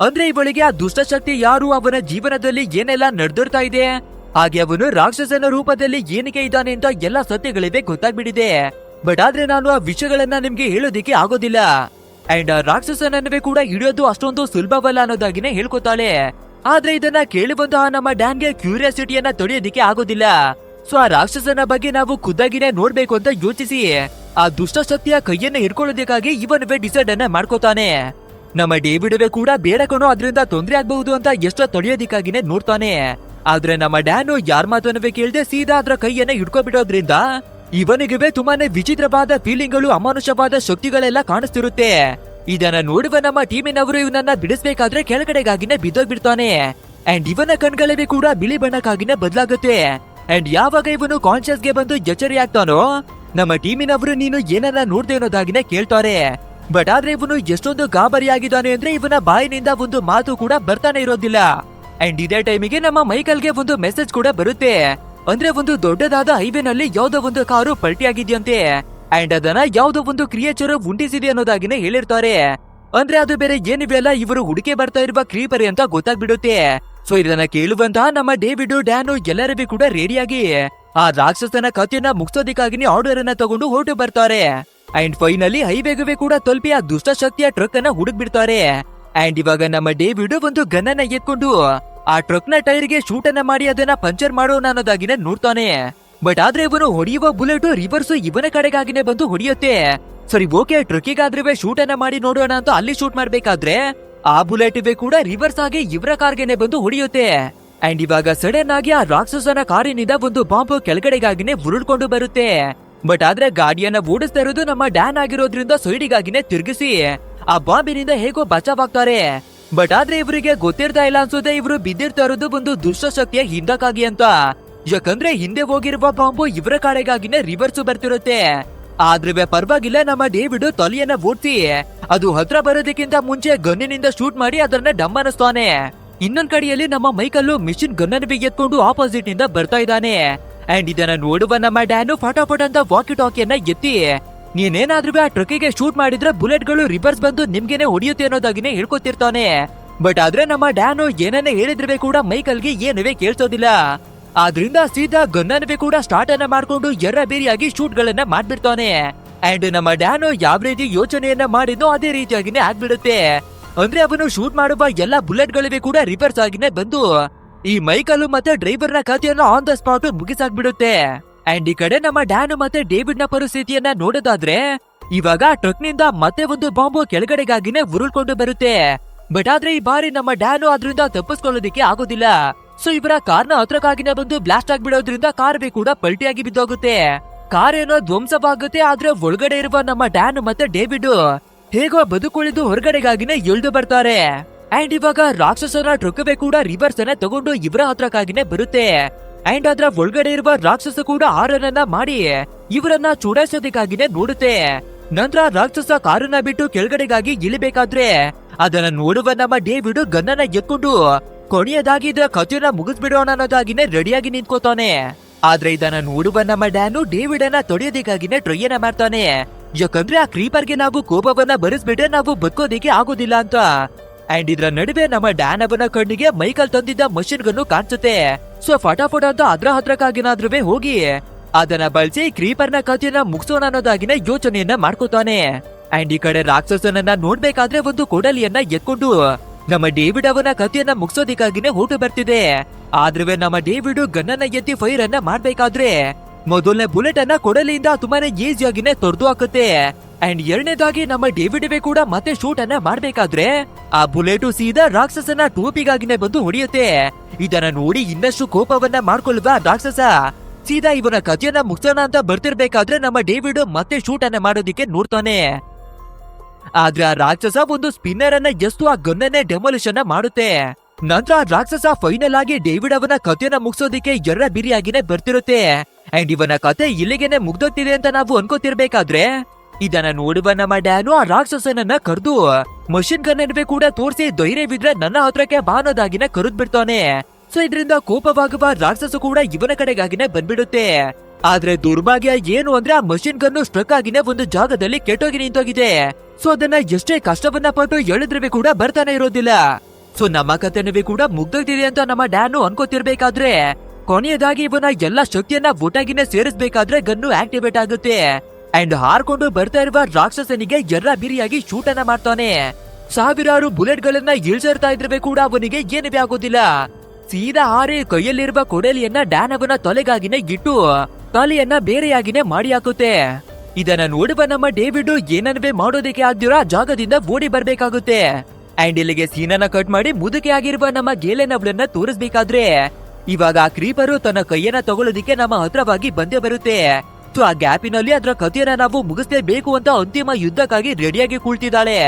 ಅಂದ್ರೆ ಇವಳಿಗೆ ಆ ದುಷ್ಟಶಕ್ತಿ ಯಾರು, ಅವನ ಜೀವನದಲ್ಲಿ ಏನೆಲ್ಲ ನಡೆದಿರ್ತಾ ಇದೆ, ಹಾಗೆ ಅವನು ರಾಕ್ಷಸನ ರೂಪದಲ್ಲಿ ಏನಕ್ಕೆ ಇದ್ದಾನೆ ಅಂತ ಎಲ್ಲ ಸತ್ಯಗಳಿವೆ ಗೊತ್ತಾಗ್ಬಿಟ್ಟಿದೆ. ಬಟ್ ಆದ್ರೆ ನಾನು ಆ ವಿಷಯಗಳನ್ನ ನಿಮ್ಗೆ ಹೇಳೋದಿಕ್ಕೆ ಆಗೋದಿಲ್ಲ. ಅಂಡ್ ಆ ರಾಕ್ಷಸನನ್ನೇ ಕೂಡ ಹಿಡಿಯೋದು ಅಷ್ಟೊಂದು ಸುಲಭವಲ್ಲ ಅನ್ನೋದಾಗಿನೇ ಹೇಳ್ಕೊತಾಳೆ. ಆದ್ರೆ ಇದನ್ನ ಕೇಳುವಂತಹ ನಮ್ಮ ಡ್ಯಾನ್ಗೆ ಕ್ಯೂರಿಯಾಸಿಟಿಯನ್ನ ತಡೆಯೋದಿಕ್ಕೆ ಆಗೋದಿಲ್ಲ. ಸೊ ಆ ರಾಕ್ಷಸನ ಬಗ್ಗೆ ನಾವು ಖುದ್ದಾಗಿನೇ ನೋಡ್ಬೇಕು ಅಂತ ಯೋಚಿಸಿ ಆ ದುಷ್ಟಶಕ್ತಿಯ ಕೈಯನ್ನ ಹಿಡ್ಕೊಳ್ಳೋದಕ್ಕಾಗಿ ಇವನುವೆ ಡಿಸೈಡ್ ಅನ್ನ ಮಾಡ್ಕೋತಾನೆ. ನಮ್ಮ ಡೇವಿಡ್ವೇ ಕೂಡ ಬೇಡ ಕಣೋ, ಅದರಿಂದ ತೊಂದರೆ ಆಗ್ಬಹುದು ಅಂತ ಎಷ್ಟೋ ತಡೆಯೋದಿಕ್ಕಾಗಿನೇ ನೋಡ್ತಾನೆ. ಆದ್ರೆ ನಮ್ಮ ಡ್ಯಾನು ಯಾರ ಮಾತನ್ನವೇ ಕೇಳದೆ ಸೀದಾ ಅದ್ರ ಕೈಯನ್ನ ಹಿಡ್ಕೊಬಿಡೋದ್ರಿಂದ ಇವನಿಗೆ ತುಂಬಾನೇ ವಿಚಿತ್ರವಾದ ಫೀಲಿಂಗ್ಗಳು, ಅಮಾನುಷವಾದ ಶಕ್ತಿಗಳೆಲ್ಲ ಕಾಣಿಸ್ತಿರುತ್ತೆ. ಇದನ್ನ ನೋಡುವ ನಮ್ಮ ಟೀಮಿನವರು ಇವನನ್ನ ಬಿಡಿಸ್ಬೇಕಾದ್ರೆ ಕೆಳಗಡೆಗಾಗಿನೇ ಬಿದ್ದೋಗ್ಬಿಡ್ತಾನೆ. ಅಂಡ್ ಇವನ ಕಣ್ಗಳಿವೆ ಕೂಡ ಬಿಳಿ ಬಣ್ಣಕ್ಕಾಗಿನೇ ಬದಲಾಗುತ್ತೆ. ಅಂಡ್ ಯಾವಾಗ ಇವನು ಕಾನ್ಶಿಯಸ್ಗೆ ಬಂದು ಎಚ್ಚರಿ ಆಗ್ತಾನೋ ನಮ್ಮ ಟೀಮಿನವರು ನೀನು ಏನನ್ನ ನೋಡ್ದೆ ಅನ್ನೋದಾಗಿನೇ ಕೇಳ್ತಾರೆ. ಬಟ್ ಆದ್ರೆ ಇವನು ಎಷ್ಟೊಂದು ಗಾಬರಿಯಾಗಿದ್ದಾನೆ ಅಂದ್ರೆ ಇವನ ಬಾಯಿನಿಂದ ಒಂದು ಮಾತು ಕೂಡ ಬರ್ತಾನೆ ಇರೋದಿಲ್ಲ. ಅಂಡ್ ಇದೇ ಟೈಮಿಗೆ ನಮ್ಮ ಮೈಕಲ್ಗೆ ಒಂದು ಮೆಸೇಜ್ ಕೂಡ ಬರುತ್ತೆ. ಅಂದ್ರೆ ಒಂದು ದೊಡ್ಡದಾದ ಹೈವೇನಲ್ಲಿ ಯಾವ್ದೋ ಒಂದು ಕಾರು ಪಲ್ಟಿ ಆಗಿದ್ಯಂತೆ. ಅಂಡ್ ಅದನ್ನ ಯಾವ್ದೋ ಒಂದು ಕ್ರಿಯೇಚರ್ ಉಂಟಿಸಿದೆ ಅನ್ನೋದಾಗಿನೇ ಹೇಳಿರ್ತಾರೆ. ಅಂದ್ರೆ ಅದು ಬೇರೆ ಏನಿವೆ ಅಲ್ಲ, ಇವರು ಹುಡುಕೆ ಬರ್ತಾ ಇರುವ ಕ್ರೀಪರ್ ಅಂತ ಗೊತ್ತಾಗ್ಬಿಡುತ್ತೆ. ಸೊ ಇದನ್ನ ಕೇಳುವಂತಹ ನಮ್ಮ ಡೇವಿಡ್ ಡ್ಯಾನು ಎಲ್ಲರಿಗೂ ಕೂಡ ರೆಡಿಯಾಗಿ ಆ ರಾಕ್ಷಸನ ಕಥೆಯನ್ನ ಮುಗಿಸೋದಿಕ್ಕಾಗಿ ಆರ್ಡರ್ ಅನ್ನ ತಗೊಂಡು ಹೊರಟು ಬರ್ತಾರೆ. ಅಂಡ್ ಫೈನಲಿ ಹೈವೇಗುವೆ ಕೂಡ ತಲುಪಿ ಆ ದುಷ್ಟಶಕ್ತಿಯ ಟ್ರಕ್ ಅನ್ನ ಹುಡುಕ್ ಬಿಡ್ತಾರೆ. ಅಂಡ್ ಇವಾಗ ನಮ್ಮ ಡೇವಿಡ್ ಒಂದು ಗನ್ ಅನ್ನ ಎತ್ಕೊಂಡು ಆ ಟ್ರಕ್ ನ ಟೈರ್ ಗೆ ಶೂಟ್ ಅನ್ನ ಮಾಡಿ ಅದನ್ನ ಪಂಚರ್ ಮಾಡೋಣ ಅನ್ನೋದಾಗಿನೇ ನೋಡ್ತಾನೆ. ಬಟ್ ಆದ್ರೆ ಇವನು ಹೊಡೆಯುವ ಬುಲೆಟ್ ರಿವರ್ಸ್ ಇವನ ಕಡೆಗಾಗಿನೇ ಬಂದು ಹೊಡೆಯುತ್ತೆ. ಸರಿ ಓಕೆ, ಟ್ರಕ್ಕಿಗಾದ್ರೆ ಶೂಟ್ ಅನ್ನ ಮಾಡಿ ನೋಡೋಣ ಅಂತ ಅಲ್ಲಿ ಶೂಟ್ ಮಾಡ್ಬೇಕಾದ್ರೆ ಆ ಬುಲೆಟ್ ಕೂಡ ರಿವರ್ಸ್ ಆಗಿ ಇವರ ಕಾರ್ಗೆನೆ ಬಂದು ಹೊಡೆಯುತ್ತೆ. ಅಂಡ್ ಇವಾಗ ಸಡನ್ ಆಗಿ ಆ ರಾಕ್ಷಸನ ಕಾರಿನಿಂದ ಒಂದು ಬಾಂಬ್ ಕೆಳಗಡೆಗಾಗಿನೇ ಉರುಳ್ಕೊಂಡು ಬರುತ್ತೆ. ಬಟ್ ಆದ್ರೆ ಗಾಡಿಯನ್ನ ಓಡಿಸ್ತಾ ಇರೋದು ನಮ್ಮ ಡ್ಯಾನ್ ಆಗಿರೋದ್ರಿಂದ ಸೈಡಿಗಾಗಿನೇ ತಿರುಗಿಸಿ ಆ ಬಾಂಬಿನಿಂದ ಹೇಗೋ ಬಚಾವಾಗ್ತಾರೆ. ಬಟ್ ಆದ್ರೆ ಇವರಿಗೆ ಗೊತ್ತಿರ್ತಾ ಇಲ್ಲ ಅನ್ಸುತ್ತೆ ಇವರು ಬಿದ್ದಿರ್ತಾ ಇರೋದು ಒಂದು ದುಷ್ಟಶಕ್ತಿಯ ಹಿಂದಕ್ಕಾಗಿ ಅಂತ. ಯಾಕಂದ್ರೆ ಹಿಂದೆ ಹೋಗಿರುವ ಬಾಂಬು ಇವರ ಕಡೆಗಾಗಿನೇ ರಿವರ್ಸ್ ಬರ್ತಿರುತ್ತೆ. ಆದ್ರೆ ಪರವಾಗಿಲ್ಲ, ನಮ್ಮ ಡೇವಿಡ್ ತಲೆಯನ್ನ ಓಡ್ಸಿ ಅದು ಹತ್ರ ಬರೋದಕ್ಕಿಂತ ಮುಂಚೆ ಗನ್ನಿನಿಂದ ಶೂಟ್ ಮಾಡಿ ಅದನ್ನ ಡಮ್ ಅನ್ನಿಸ್ತಾನೆ. ಇನ್ನೊಂದ್ ಕಡೆಯಲ್ಲಿ ನಮ್ಮ ಮೈಕಲ್ಲು ಮಿಷಿನ್ ಗನ್ನನ್ನು ಎತ್ಕೊಂಡು ಆಪೋಸಿಟ್ ನಿಂದ ಬರ್ತಾ ಇದ್ದಾನೆ. ಅಂಡ್ ಇದನ್ನ ನೋಡುವ ನಮ್ಮ ಡ್ಯಾನು ಫಟಾಫಟ್ ಅಂತ ವಾಕಿ ಟಾಕಿಯನ್ನ ಎತ್ತಿ ನೀನೇನಾದ್ರೂ ಆ ಟ್ರಕ್ಕಿಗೆ ಶೂಟ್ ಮಾಡಿದ್ರೆ ಬುಲೆಟ್ ಗಳು ರಿವರ್ಸ್ ಬಂದು ನಿಮ್ಗೆನೆ ಹೊಡೆಯುತ್ತೆ ಅನ್ನೋದಾಗಿನೇ ಹೇಳ್ಕೊತಿರ್ತಾನೆ. ಬಟ್ ಆದ್ರೆ ನಮ್ಮ ಡ್ಯಾನು ಏನನ್ನೇ ಹೇಳಿದ್ರೆ ಕೂಡ ಮೈಕಲ್ಗೆ ಏನುವೆ ಕೇಳ್ಸೋದಿಲ್ಲ. ಆದ್ರಿಂದ ಸೀದಾ ಗನ್ನನ್ವೇ ಕೂಡ ಸ್ಟಾರ್ಟ್ ಅನ್ನ ಮಾಡ್ಕೊಂಡು ಬೇರೆಯಾಗಿ ಶೂಟ್ ಗಳನ್ನ ಮಾಡ್ಬಿಡ್ತಾನೆ. ಅಂಡ್ ನಮ್ಮ ಡ್ಯಾನು ಯಾವ ರೀತಿ ಯೋಚನೆಯನ್ನ ಮಾಡಿದ್ನೋ ಅದೇ ರೀತಿಯಾಗಿನೇ ಆಗ್ಬಿಡುತ್ತೆ. ಅಂದ್ರೆ ಅವನು ಶೂಟ್ ಮಾಡುವ ಎಲ್ಲಾ ಬುಲೆಟ್ ಗಳಿವೆ ಕೂಡ ರಿವರ್ಸ್ ಆಗಿನೇ ಬಂದು ಈ ಮೈಕಲ್ ಮತ್ತೆ ಡ್ರೈವರ್ ನ ಕಥೆಯನ್ನ ಆನ್ ದ ಸ್ಪಾಟ್ ಮುಗಿಸಾಕ್ಬಿಡುತ್ತೆ. ಅಂಡ್ ಈ ಕಡೆ ನಮ್ಮ ಡ್ಯಾನು ಮತ್ತೆ ಡೇವಿಡ್ ನ ಪರಿಸ್ಥಿತಿಯನ್ನ ನೋಡೋದಾದ್ರೆ ಇವಾಗ ಟ್ರಕ್ ನಿಂದ ಮತ್ತೆ ಒಂದು ಬಾಂಬು ಕೆಳಗಡೆಗಾಗಿನೇ ಉರುಳ್ಕೊಂಡು ಬರುತ್ತೆ. ಬಟ್ ಆದ್ರೆ ಈ ಬಾರಿ ನಮ್ಮ ಡ್ಯಾನು ಅದ್ರಿಂದ ತಪ್ಪಿಸ್ಕೊಳ್ಳೋದಿಕ್ಕೆ ಆಗೋದಿಲ್ಲ. ಸೊ ಇವರ ಕಾರ್ನ ಹತ್ರಕ್ಕಾಗಿನೇ ಬಂದು ಬ್ಲಾಸ್ಟ್ ಆಗ್ಬಿಡೋದ್ರಿಂದ ಕಾರ್ ಕೂಡ ಪಲ್ಟಿಯಾಗಿ ಬಿದ್ದೋಗುತ್ತೆ. ಕಾರ್ ಏನೋ ಧ್ವಂಸವಾಗುತ್ತೆ. ಆದ್ರೆ ಒಳಗಡೆ ಇರುವ ನಮ್ಮ ಡ್ಯಾನ್ ಮತ್ತೆ ಡೇವಿಡ್ ಹೇಗೋ ಬದುಕುಳಿದು ಹೊರಗಡೆಗಾಗಿನೇ ಎಳ್ದು ಬರ್ತಾರೆ. ಅಂಡ್ ಇವಾಗ ರಾಕ್ಷಸನ ಟ್ರಕ್ವೇ ಕೂಡ ರಿವರ್ಸ್ ಅನ್ನ ತಗೊಂಡು ಇವರ ಹತ್ರಕ್ಕಾಗಿನೇ ಬರುತ್ತೆ. ಅಂಡ್ ಅದ್ರ ಒಳಗಡೆ ಇರುವ ರಾಕ್ಷಸ ಕೂಡ ಆರನ್ನ ಮಾಡಿ ಇವರನ್ನ ಚುಡಾಯಿಸೋದಕ್ಕಾಗಿನೇ ನೋಡುತ್ತೆ. ನಂತರ ರಾಕ್ಷಸ ಕಾರನ್ನ ಬಿಟ್ಟು ಕೆಳಗಡೆಗಾಗಿ ಇಳಿಬೇಕಾದ್ರೆ ಅದನ್ನ ನೋಡುವ ನಮ್ಮ ಡೇವಿಡ್ ಗನ್ನನ್ನ ಎತ್ಕೊಂಡು ಕೊನೆಯದಾಗಿ ಇದರ ಕಥೆಯನ್ನ ಮುಗಿಸ್ಬಿಡೋಣ ಅನ್ನೋದಾಗಿನೇ ರೆಡಿಯಾಗಿ ನಿಂತ್ಕೋತಾನೆ. ಆದ್ರೆ ಇದನ್ನ ನೋಡುವ ನಮ್ಮ ಡ್ಯಾನು ಡೇವಿಡ್ ಅನ್ನ ತೊಡೆಯೋದಕ್ಕಾಗಿನೇ ಟ್ರೈಯನ್ನ ಮಾಡ್ತಾನೆ. ಯಾಕಂದ್ರೆ ಆ ಕ್ರೀಪರ್ಗೆ ನಾವು ಕೋಪವನ್ನ ಬರೆಸ್ಬಿಟ್ರೆ ನಾವು ಬದುಕೋದಿಕ್ಕೆ ಆಗೋದಿಲ್ಲ ಅಂತ. ಅಂಡ್ ಇದ್ರ ನಡುವೆ ನಮ್ಮ ಡ್ಯಾನ್ ಅವನ ಕಣ್ಣಿಗೆ ಮೈಕಲ್ ತಂದಿದ್ದ ಮಷಿನ್ ಗನ್ನು ಕಾಣಿಸುತ್ತೆ. ಸೊ ಫಟಾಫಟ್ ಅಂತ ಅದ್ರ ಹತ್ರಕ್ಕಾಗಿನಾದ್ರೂ ಹೋಗಿ ಅದನ್ನ ಬಳಸಿ ಕ್ರೀಪರ್ ನ ಕಥೆಯನ್ನ ಮುಗಿಸೋಣ ಅನ್ನೋದಾಗಿನೇ ಯೋಚನೆಯನ್ನ ಮಾಡ್ಕೋತಾನೆ. ಅಂಡ್ ಈ ಕಡೆ ರಾಕ್ಷಸನನ್ನ ನೋಡ್ಬೇಕಾದ್ರೆ ಒಂದು ಕೊಡಲಿಯನ್ನ ಎತ್ಕೊಂಡು ನಮ್ಮ ಡೇವಿಡ್ ಅವನ ಕಥೆಯನ್ನ ಮುಗಿಸೋದಿಕ್ಕಾಗಿನೇ ಹೊರಟು ಬರ್ತಿದೆ. ಆದ್ರೆ ನಮ್ಮ ಡೇವಿಡ್ ಗನ್ನನ್ನ ಎತ್ತಿ ಫೈರ್ ಅನ್ನ ಮಾಡ್ಬೇಕಾದ್ರೆ ಮೊದಲನೇ ಬುಲೆಟ್ ಅನ್ನ ಕೊಡಲಿಯಿಂದ ತುಂಬಾನೇ ಈಸಿಯಾಗಿನೇ ತೊರೆದು ಹಾಕುತ್ತೆ. ಅಂಡ್ ಎರಡನೇದಾಗಿ ನಮ್ಮ ಡೇವಿಡ್ ಕೂಡ ಮತ್ತೆ ಶೂಟ್ ಅನ್ನ ಮಾಡ್ಬೇಕಾದ್ರೆ ಆ ಬುಲೆಟ್ ಸೀದಾ ರಾಕ್ಷಸನ ಟೋಪಿಗಾಗಿನೇ ಬಂದು ಹೊಡೆಯುತ್ತೆ. ಇದನ್ನ ನೋಡಿ ಇನ್ನಷ್ಟು ಕೋಪವನ್ನ ಮಾಡ್ಕೊಳ್ಳುವ ರಾಕ್ಷಸ ಸೀದಾ ಇವನ ಕಥೆಯನ್ನ ಮುಗಿಸೋಣ ಅಂತ ಬರ್ತಿರ್ಬೇಕಾದ್ರೆ ನಮ್ಮ ಡೇವಿಡ್ ಮತ್ತೆ ಶೂಟ್ ಅನ್ನ ಮಾಡೋದಿಕ್ಕೆ ನೋಡ್ತಾನೆ. ಆದ್ರೆ ಆ ರಾಕ್ಷಸ ಒಂದು ಸ್ಪಿನ್ನರ್ ಅನ್ನ ಎಷ್ಟು ಆ ಗನ್ನನ್ನೇ ಡೆಮೊಲಿಷನ್ ಮಾಡುತ್ತೆ. ನಂತರ ಆ ರಾಕ್ಷಸ ಫೈನಲ್ ಆಗಿ ಡೇವಿಡ್ ಅವನ ಕಥೆಯನ್ನ ಮುಗಿಸೋದಿಕ್ಕೆ ಎರ್ರ ಬಿರಿಯಾಗಿನೇ ಬರ್ತಿರುತ್ತೆ. ಅಂಡ್ ಇವನ ಕತೆ ಇಲ್ಲಿಗೆನೆ ಮುಗ್ದೋಗ್ತಿದೆ ಅಂತ ನಾವು ಅನ್ಕೋತಿರ್ಬೇಕಾದ್ರೆ ಇದನ್ನ ನೋಡುವ ನಮ್ಮ ಡ್ಯಾನು ಆ ರಾಕ್ಷಸನನ್ನ ಕರೆದು ಮಷಿನ್ ಗನ್ ನಡುವೆ ಕೂಡ ತೋರಿಸಿ ಧೈರ್ಯವಿದ್ರೆ ನನ್ನ ಹತ್ರಕ್ಕೆ ಬಾನೋದಾಗಿನ ಕರೆದ್ ಬಿಡ್ತಾನೆ. ಸೊ ಇದರಿಂದ ಕೋಪವಾಗುವ ರಾಕ್ಷಸ ಕೂಡ ಇವನ ಕಡೆಗಾಗಿನೇ ಬಂದ್ಬಿಡುತ್ತೆ. ಆದ್ರೆ ದುರ್ಭಾಗ್ಯ ಏನು ಅಂದ್ರೆ ಆ ಮಷಿನ್ ಗನ್ನು ಸ್ಟ್ರಕ್ ಆಗಿನೇ ಒಂದು ಜಾಗದಲ್ಲಿ ಕೆಟ್ಟೋಗಿ ನಿಂತೋಗಿದೆ. ಸೊ ಅದನ್ನ ಎಷ್ಟೇ ಕಷ್ಟವನ್ನ ಪಟ್ಟು ಎಳೆದ್ರೆ ಕೂಡ ಬರ್ತಾನೆ ಇರೋದಿಲ್ಲ. ಸೊ ನಮ್ಮ ಕಥೆನವೇ ಕೂಡ ಮುಗ್ದೋಗ್ತಿದೆ ಅಂತ ನಮ್ಮ ಡ್ಯಾನು ಅನ್ಕೋತಿರ್ಬೇಕಾದ್ರೆ ಕೊನೆಯದಾಗಿ ಇವನ ಎಲ್ಲಾ ಶಕ್ತಿಯನ್ನ ಒಟ್ಟಾಗಿನೇ ಸೇರಿಸಬೇಕಾದ್ರೆ ಗನ್ನು ಆಕ್ಟಿವೇಟ್ ಆಗುತ್ತೆ. ಅಂಡ್ ಹಾರ್ಕೊಂಡು ಬರ್ತಾ ಇರುವ ರಾಕ್ಷಸನಿಗೆ ಎರ್ರ ಬಿರಿಯಾಗಿ ಶೂಟ್ ಅನ್ನ ಮಾಡ್ತಾನೆ. ಸಾವಿರಾರು ಬುಲೆಟ್ ಗಳನ್ನ ಇಳ್ಸಿರ್ತಾ ಇದ್ರೆ ಕೂಡ ಅವನಿಗೆ ಏನವೇ ಆಗೋದಿಲ್ಲ. ಸೀದಾ ಹಾರಿ ಕೈಯಲ್ಲಿರುವ ಕೊಡಲಿಯನ್ನ ಡ್ಯಾನ್ ಅವನ ತಲೆಗಾಗಿನೇ ಇಟ್ಟು ತಲೆಯನ್ನ ಬೇರೆಯಾಗಿನೇ ಮಾಡಿ ಹಾಕುತ್ತೆ. ಇದನ್ನ ನೋಡುವ ನಮ್ಮ ಡೇವಿಡ್ ಏನನ್ವೇ ಮಾಡೋದಕ್ಕೆ ಆಗ್ದಿರೋ ಆ ಜಾಗದಿಂದ ಓಡಿ ಬರ್ಬೇಕಾಗುತ್ತೆ. ಅಂಡ್ ಇಲ್ಲಿಗೆ ಸೀನನ್ನ ಕಟ್ ಮಾಡಿ ಮುದುಕೆ ಆಗಿರುವ ನಮ್ಮ ಗೇಲೆನ್ ಅವಳನ್ನ ತೋರಿಸ್ಬೇಕಾದ್ರೆ ಇವಾಗ ಆ ಕ್ರೀಪರು ತನ್ನ ಕೈಯನ್ನ ತಗೊಳ್ಳೋದಿಕ್ಕೆ ನಮ್ಮ ಹತ್ರವಾಗಿ ಬಂದೇ ಬರುತ್ತೆ. ಸೊ ಆ ಗ್ಯಾಪಿನಲ್ಲಿ ಅದರ ಕಥೆಯನ್ನ ನಾವು ಮುಗಿಸ್ಲೇಬೇಕು ಅಂತ ಅಂತಿಮ ಯುದ್ಧಕ್ಕಾಗಿ ರೆಡಿಯಾಗಿ ಕುಳಿತಿದ್ದಾಳೆ.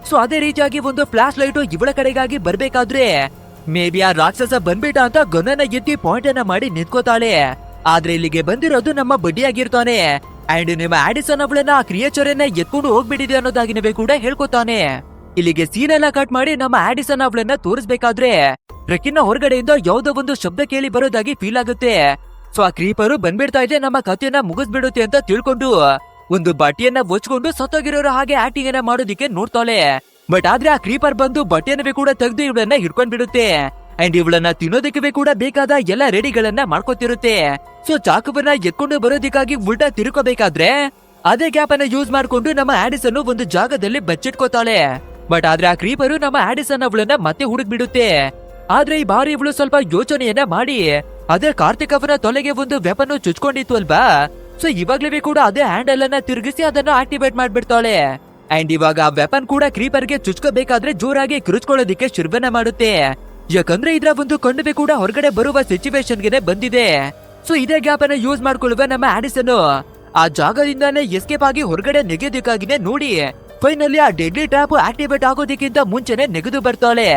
ಸೊ ಅದೇ ರೀತಿಯಾಗಿ ಒಂದು ಫ್ಲಾಶ್ ಲೈಟ್ ಇವಳ ಕಡೆಗಾಗಿ ಬರ್ಬೇಕಾದ್ರೆ ಮೇ ಬಿ ಆ ರಾಕ್ಷಸ ಬಂದ್ಬಿಟ್ಟ ಅಂತ ಗನ್ನನ್ನ ಎತ್ತಿ ಪಾಯಿಂಟ್ ಅನ್ನ ಮಾಡಿ ನಿಂತ್ಕೋತಾಳೆ. ಆದ್ರೆ ಇಲ್ಲಿಗೆ ಬಂದಿರೋದು ನಮ್ಮ ಬಡ್ಡಿಯಾಗಿರ್ತಾನೆ. ಅಂಡ್ ನಿಮ್ಮ ಆಡಿಸನ್ ಅವಳನ್ನ ಆ ಕ್ರಿಯೇಚರ್ ಎತ್ಕೊಂಡು ಹೋಗ್ಬಿಟ್ಟಿದೆ ಅನ್ನೋದಾಗಿನವೇ ಕೂಡ ಹೇಳ್ಕೊತಾನೆ. ಇಲ್ಲಿಗೆ ಸೀನ್ ಎಲ್ಲ ಕಟ್ ಮಾಡಿ ನಮ್ಮ ಆಡಿಸನ್ ಅವಳನ್ನ ತೋರಿಸ್ಬೇಕಾದ್ರೆ ಟ್ರಕ್ಕಿನ ಹೊರಗಡೆಯಿಂದ ಯಾವ್ದೋ ಒಂದು ಶಬ್ದ ಕೇಳಿ ಬರೋದಾಗಿ ಫೀಲ್ ಆಗುತ್ತೆ. ಸೊ ಆ ಕ್ರೀಪರು ಬಂದ್ಬಿಡ್ತಾ ಇದೆ, ನಮ್ಮ ಕಥೆಯನ್ನ ಮುಗಿಸ್ಬಿಡುತ್ತೆ ಅಂತ ತಿಳ್ಕೊಂಡು ಒಂದು ಬಟ್ಟೆಯನ್ನ ಒಚ್ಕೊಂಡು ಸತ್ತೋಗಿರೋರು ಹಾಗೆ ಆಕ್ಟಿಂಗ್ ಅನ್ನ ಮಾಡೋದಿಕ್ಕೆ ನೋಡ್ತಾಳೆ. ಬಟ್ ಆದ್ರೆ ಆ ಕ್ರೀಪರ್ ಬಂದು ಬಟ್ಟೆಯನ್ನವೇ ಕೂಡ ತೆಗೆದು ಇವಳನ್ನ ಹಿಡ್ಕೊಂಡ್ ಬಿಡುತ್ತೆ. ಅಂಡ್ ಇವಳನ್ನ ತಿನ್ನೋದಕ್ಕೆ ಕೂಡ ಬೇಕಾದ ಎಲ್ಲ ರೆಡಿಗಳನ್ನ ಮಾಡ್ಕೊತಿರುತ್ತೆ. ಸೊ ಚಾಕುವನ್ನ ಎತ್ಕೊಂಡು ಬರೋದಕ್ಕಾಗಿ ಉಲ್ಟಾ ತಿರ್ಕೋಬೇಕಾದ್ರೆ ಅದೇ ಗ್ಯಾಪ್ ಅನ್ನ ಯೂಸ್ ಮಾಡ್ಕೊಂಡು ನಮ್ಮ ಆಡಿಸನ್ ಒಂದು ಜಾಗದಲ್ಲಿ ಬಚ್ಚಿಟ್ಕೋತಾಳೆ. ಬಟ್ ಆದ್ರೆ ಆ ಕ್ರೀಪರು ನಮ್ಮ ಆಡಿಸನ್ ಅವಳನ್ನ ಮತ್ತೆ ಹುಡುಕ್ ಬಿಡುತ್ತೆ. ಆದ್ರೆ ಈ ಬಾರಿ ಇವಳು ಸ್ವಲ್ಪ ಯೋಚನೆಯನ್ನ ಮಾಡಿ ಅದೇ ಕಾರ್ತಿಕ್ ಅವರ ತೊಲೆಗೆ ಒಂದು ವೆಪನ್ ಚುಚ್ಕೊಂಡಿತ್ತು ಅಲ್ವಾ. ಸೊ ಇವಾಗ್ಲೇ ಕೂಡ ಅದೇ ಹ್ಯಾಂಡಲ್ ಅನ್ನ ತಿರುಗಿಸಿ ಅದನ್ನ ಆಕ್ಟಿವೇಟ್ ಮಾಡ್ಬಿಡ್ತಾಳೆ. ಅಂಡ್ ಇವಾಗ ಆ ವೆಪನ್ ಕೂಡ ಕ್ರೀಪರ್ಗೆ ಚುಚ್ಕೋಬೇಕಾದ್ರೆ ಜೋರಾಗಿ ಕಿರುಚ್ಕೊಳ್ಳೋದಿಕ್ಕೆ ಶುರುವನ್ನ ಮಾಡುತ್ತೆ. ಯಾಕಂದ್ರೆ ಇದ್ರ ಒಂದು ಕಣ್ಣುವೆ ಕೂಡ ಹೊರಗಡೆ ಬರುವ ಸಿಚುವೇಶನ್ಗೆ ಬಂದಿದೆ. ಸೊ ಇದೇ ಗ್ಯಾಪ್ ಅನ್ನ ಯೂಸ್ ಮಾಡ್ಕೊಳ್ಳುವ ನಮ್ಮ ಆಡಿಸನ್ ಆ ಜಾಗದಿಂದಾನೇ ಎಸ್ಕೇಪ್ ಆಗಿ ಹೊರಗಡೆ ನೆಗೆಯೋದಕ್ಕಾಗಿನೇ ನೋಡಿ ಫೈನಲಿ ಆ ಡೆಡ್ಲಿ ಟ್ರಾಪ್ ಆಕ್ಟಿವೇಟ್ ಆಗೋದಕ್ಕಿಂತ ಮುಂಚೆನೆ ನೆಗೆದು ಬರ್ತಾಳೆ.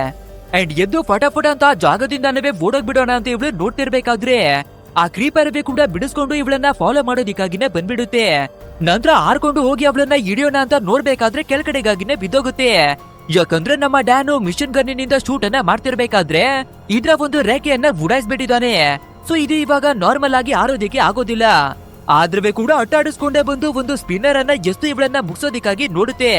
ಅಂಡ್ ಎದ್ದು ಫಟಾಫಟ ಅಂತ ಆ ಜಾಗದಿಂದಾನೇ ಓಡೋಗ್ಬಿಡೋಣ ಅಂತ ಇವಳು ನೋಡ್ತಿರ್ಬೇಕಾದ್ರೆ ಆ ಕ್ರೀಪರ್ ಕೂಡ ಬಿಡಿಸ್ಕೊಂಡು ಇವಳನ್ನ ಫಾಲೋ ಮಾಡೋದಿಕ್ಕಾಗಿನೇ ಬಂದ್ಬಿಡುತ್ತೆ. ನಂತರ ಹಾರ್ಕೊಂಡು ಹೋಗಿ ಅವಳನ್ನ ಹಿಡಿಯೋಣ ಅಂತ ನೋಡ್ಬೇಕಾದ್ರೆ ಕೆಳಗಡೆಗಾಗಿನೇ ಬಿದ್ದೋಗುತ್ತೆ. ಯಾಕಂದ್ರೆ ನಮ್ಮ ಡ್ಯಾನು ಮಿಷನ್ ಗನ್ನಿನಿಂದ ಶೂಟ್ ಅನ್ನ ಮಾಡ್ತಿರ್ಬೇಕಾದ್ರೆ ಇದ್ರ ಒಂದು ರೇಖೆಯನ್ನ ಉಡಾಯಿಸ್ಬಿಟ್ಟಿದ್ದಾನೆ. ಸೊ ಇದು ಇವಾಗ ನಾರ್ಮಲ್ ಆಗಿ ಆರೋದಿಕ್ಕೆ ಆಗೋದಿಲ್ಲ. ಆದ್ರೆ ಕೂಡ ಅಟ್ಟಾಡಿಸ್ಕೊಂಡೇ ಬಂದು ಒಂದು ಸ್ಪಿನ್ನರ್ ಅನ್ನ ಎಷ್ಟು ಇವಳನ್ನ ಮುಗಿಸೋದಿಕ್ಕಾಗಿ ನೋಡುತ್ತೆ.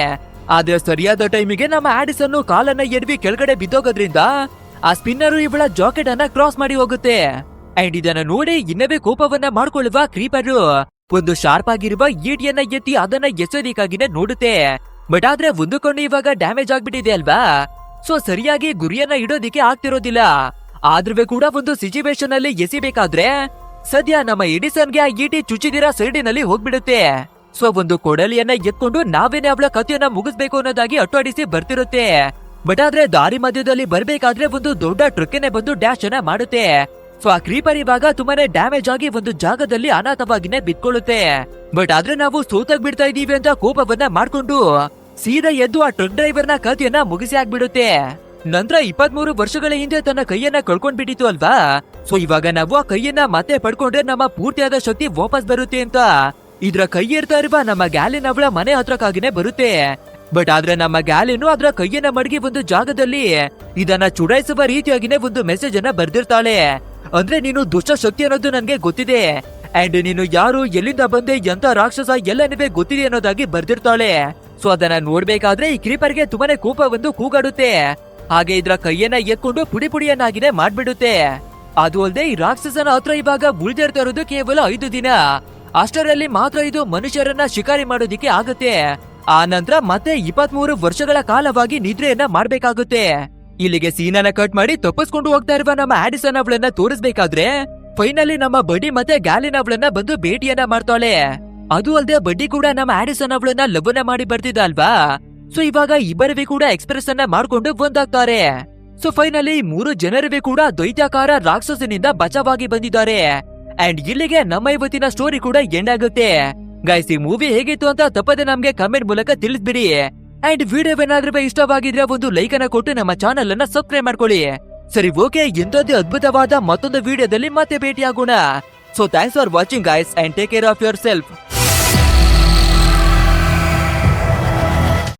ಆದ್ರೆ ಸರಿಯಾದ ಟೈಮಿಗೆ ನಮ್ಮ ಆಡಿಸನ್ ಕಾಲನ್ನ ಎಡವಿ ಕೆಳಗಡೆ ಬಿದ್ದೋಗೋದ್ರಿಂದ ಆ ಸ್ಪಿನ್ನರ್ ಇವಳ ಜಾಕೆಟ್ ಅನ್ನ ಕ್ರಾಸ್ ಮಾಡಿ ಹೋಗುತ್ತೆ. ಅಂಡ್ ಇದನ್ನ ನೋಡಿ ಇನ್ನವೇ ಕೋಪವನ್ನ ಮಾಡ್ಕೊಳ್ಳುವ ಕ್ರೀಪರ್ ಒಂದು ಶಾರ್ಪ್ ಆಗಿರುವ ಈಟಿಯನ್ನ ಎತ್ತಿ ಅದನ್ನ ಎಸೋದಿಕ್ಕಾಗಿನೇ ನೋಡುತ್ತೆ. ಬಟ್ ಆದ್ರೆ ಒಂದು ಕಣ್ಣು ಇವಾಗ ಡ್ಯಾಮೇಜ್ ಆಗ್ಬಿಟ್ಟಿದೆ ಅಲ್ವಾ. ಸೊ ಸರಿಯಾಗಿ ಗುರಿಯನ್ನ ಇಡೋದಿಕ್ಕೆ ಆಗ್ತಿರೋದಿಲ್ಲ. ಆದ್ರೂ ಕೂಡ ಒಂದು ಸಿಚುವೇಶನ್ ಅಲ್ಲಿ ಎಸಿಬೇಕಾದ್ರೆ ಸದ್ಯ ನಮ್ಮ ಎಡಿಸನ್ಗೆ ಆ ಈಟಿ ಚುಚ್ಚಿದಿರ ಸೈಡಿನಲ್ಲಿ ಹೋಗ್ಬಿಡುತ್ತೆ. ಸೊ ಒಂದು ಕೊಡಲಿಯನ್ನ ಎತ್ಕೊಂಡು ನಾವೇನೆ ಅವಳ ಕಥೆಯನ್ನ ಮುಗಿಸ್ಬೇಕು ಅನ್ನೋದಾಗಿ ಅಟ್ಟಾಡಿಸಿ ಬರ್ತಿರುತ್ತೆ. ಬಟ್ ಆದ್ರೆ ದಾರಿ ಮಧ್ಯದಲ್ಲಿ ಬರ್ಬೇಕಾದ್ರೆ ಒಂದು ದೊಡ್ಡ ಟ್ರಕ್ಕಿನೇ ಬಂದು ಡ್ಯಾಶ್ ಅನ್ನ ಮಾಡುತ್ತೆ. ಸೊ ಆ ಕ್ರೀಪರ್ ಇವಾಗ ತುಂಬಾನೇ ಡ್ಯಾಮೇಜ್ ಆಗಿ ಒಂದು ಜಾಗದಲ್ಲಿ ಅನಾಥವಾಗಿನೇ ಬಿತ್ಕೊಳ್ಳುತ್ತೆ. ಬಟ್ ಆದ್ರೆ ನಾವು ಸೋತಾಗ್ ಬಿಡ್ತಾ ಇದೀವಿ ಅಂತ ಕೋಪವನ್ನ ಮಾಡ್ಕೊಂಡು ಸೀದಾ ಎದ್ದು ಆ ಟ್ರಕ್ ಡ್ರೈವರ್ ನ ಕಥೆಯನ್ನ ಮುಗಿಸಿ ಆಗ್ಬಿಡುತ್ತೆ. ನಂತರ 23 ವರ್ಷಗಳ ಹಿಂದೆ ತನ್ನ ಕೈಯನ್ನ ಕಳ್ಕೊಂಡ್ಬಿಟ್ಟಿತ್ತು ಅಲ್ವಾ. ಸೊ ಇವಾಗ ನಾವು ಆ ಕೈಯನ್ನ ಮತ್ತೆ ಪಡ್ಕೊಂಡ್ರೆ ನಮ್ಮ ಪೂರ್ತಿಯಾದ ಶಕ್ತಿ ವಾಪಸ್ ಬರುತ್ತೆ ಅಂತ ಇದ್ರ ಕೈ ಇರ್ತಾ ಇರುವ ನಮ್ಮ ಗ್ಯಾಲಿನ್ ಅವಳ ಮನೆ ಹತ್ರಕ್ಕಾಗಿನೇ ಬರುತ್ತೆ. ಬಟ್ ಆದ್ರೆ ನಮ್ಮ ಗ್ಯಾಲಿನು ಅದ್ರ ಕೈಯನ್ನ ಮಡಗಿ ಒಂದು ಜಾಗದಲ್ಲಿ ಇದನ್ನ ಚುಡಾಯಿಸುವ ರೀತಿಯಾಗಿನೇ ಒಂದು ಮೆಸೇಜ್ ಅನ್ನ ಬರ್ದಿರ್ತಾಳೆ. ಅಂದ್ರೆ ನೀನು ದುಷ್ಟ ಶಕ್ತಿ ಅನ್ನೋದು ನನ್ಗೆ ಗೊತ್ತಿದೆ. ಅಂಡ್ ನೀನು ಯಾರು, ಎಲ್ಲಿಂದ ಬಂದೆ, ಎಂತ ರಾಕ್ಷಸ ಎಲ್ಲನಿವೆ ಗೊತ್ತಿದೆ ಅನ್ನೋದಾಗಿ ಬರ್ದಿರ್ತಾಳೆ. ಸೊ ಅದನ್ನ ನೋಡ್ಬೇಕಾದ್ರೆ ಈ ಕ್ರೀಪರ್ಗೆ ತುಂಬಾನೇ ಕೋಪ ಒಂದು ಕೂಗಾಡುತ್ತೆ. ಹಾಗೆ ಇದ್ರ ಕೈಯನ್ನ ಎತ್ಕೊಂಡು ಪುಡಿ ಪುಡಿಯನ್ನಾಗಿನೇ ಮಾಡ್ಬಿಡುತ್ತೆ. ಅದು ಅಲ್ಲದೆ ಈ ರಾಕ್ಷಸನ ಹತ್ರ ಇವಾಗ ಉಳಿದಿರ್ತಾ ಇರೋದು ಕೇವಲ 5 ದಿನ. ಅಷ್ಟರಲ್ಲಿ ಮಾತ್ರ ಇದು ಮನುಷ್ಯರನ್ನ ಶಿಕಾರಿ ಮಾಡೋದಿಕ್ಕೆ ಆಗುತ್ತೆ. ಆ ನಂತರ ಮತ್ತೆ 23 ವರ್ಷಗಳ ಕಾಲವಾಗಿ ನಿದ್ರೆಯನ್ನ ಮಾಡ್ಬೇಕಾಗುತ್ತೆ. ಇಲ್ಲಿಗೆ ಸೀನನ್ನ ಕಟ್ ಮಾಡಿ ತಪ್ಪಿಸ್ಕೊಂಡು ಹೋಗ್ತಾ ಇರುವ ನಮ್ಮ ಆಡಿಸನ್ ಅವಳನ್ನ ತೋರಿಸ್ಬೇಕಾದ್ರೆ ಫೈನಲಿ ನಮ್ಮ ಬಡ್ಡಿ ಮತ್ತೆ ಗ್ಯಾಲಿನ್ ಅವಳನ್ನ ಬಂದು ಭೇಟಿಯನ್ನ ಮಾಡ್ತಾಳೆ. ಅದು ಅಲ್ಲದೆ ಬಡ್ಡಿ ಕೂಡ ನಮ್ಮ ಆಡಿಸನ್ ಅವಳನ್ನ ಲವ್ವನ್ನ ಮಾಡಿ ಬರ್ತಿದ್ದ ಅಲ್ವಾ. ಸೊ ಇವಾಗ ಇಬ್ಬರವೇ ಕೂಡ ಎಕ್ಸ್ಪ್ರೆಸ್ ಅನ್ನ ಮಾಡ್ಕೊಂಡು ಒಂದಾಗ್ತಾರೆ. ಸೊ ಫೈನಲಿ 3 ಜನರವೇ ಕೂಡ ದೈತ್ಯಾಕಾರ ರಾಕ್ಷಸನಿಂದ ಬಚಾವಾಗಿ ಬಂದಿದ್ದಾರೆ. ಅಂಡ್ ಇಲ್ಲಿಗೆ ನಮ್ಮ ಇವತ್ತಿನ ಸ್ಟೋರಿ ಕೂಡ ಎಂಡ್ ಆಗುತ್ತೆ. ಗೈಸ್ ಈ ಮೂವಿ ಹೇಗಿತ್ತು ಅಂತ ತಪ್ಪದೆ ನಮ್ಗೆ ಕಮೆಂಟ್ ಮೂಲಕ ತಿಳಿಸ್ಬಿಡಿ. ಅಂಡ್ ವಿಡಿಯೋ ಏನಾದ್ರೂ ಇಷ್ಟವಾಗಿದ್ರೆ ಒಂದು ಲೈಕ್ ಅನ್ನ ಕೊಟ್ಟು ನಮ್ಮ ಚಾನೆಲ್ ಅನ್ನ ಸಬ್ಸ್ಕ್ರೈಬ್ ಮಾಡ್ಕೊಳ್ಳಿ. ಸರಿ ಓಕೆ, ಎಂತದೇ ಅದ್ಭುತವಾದ ಮತ್ತೊಂದು ವಿಡಿಯೋದಲ್ಲಿ ಮತ್ತೆ ಭೇಟಿಯಾಗೋಣ. So thanks for watching guys and take care of your self.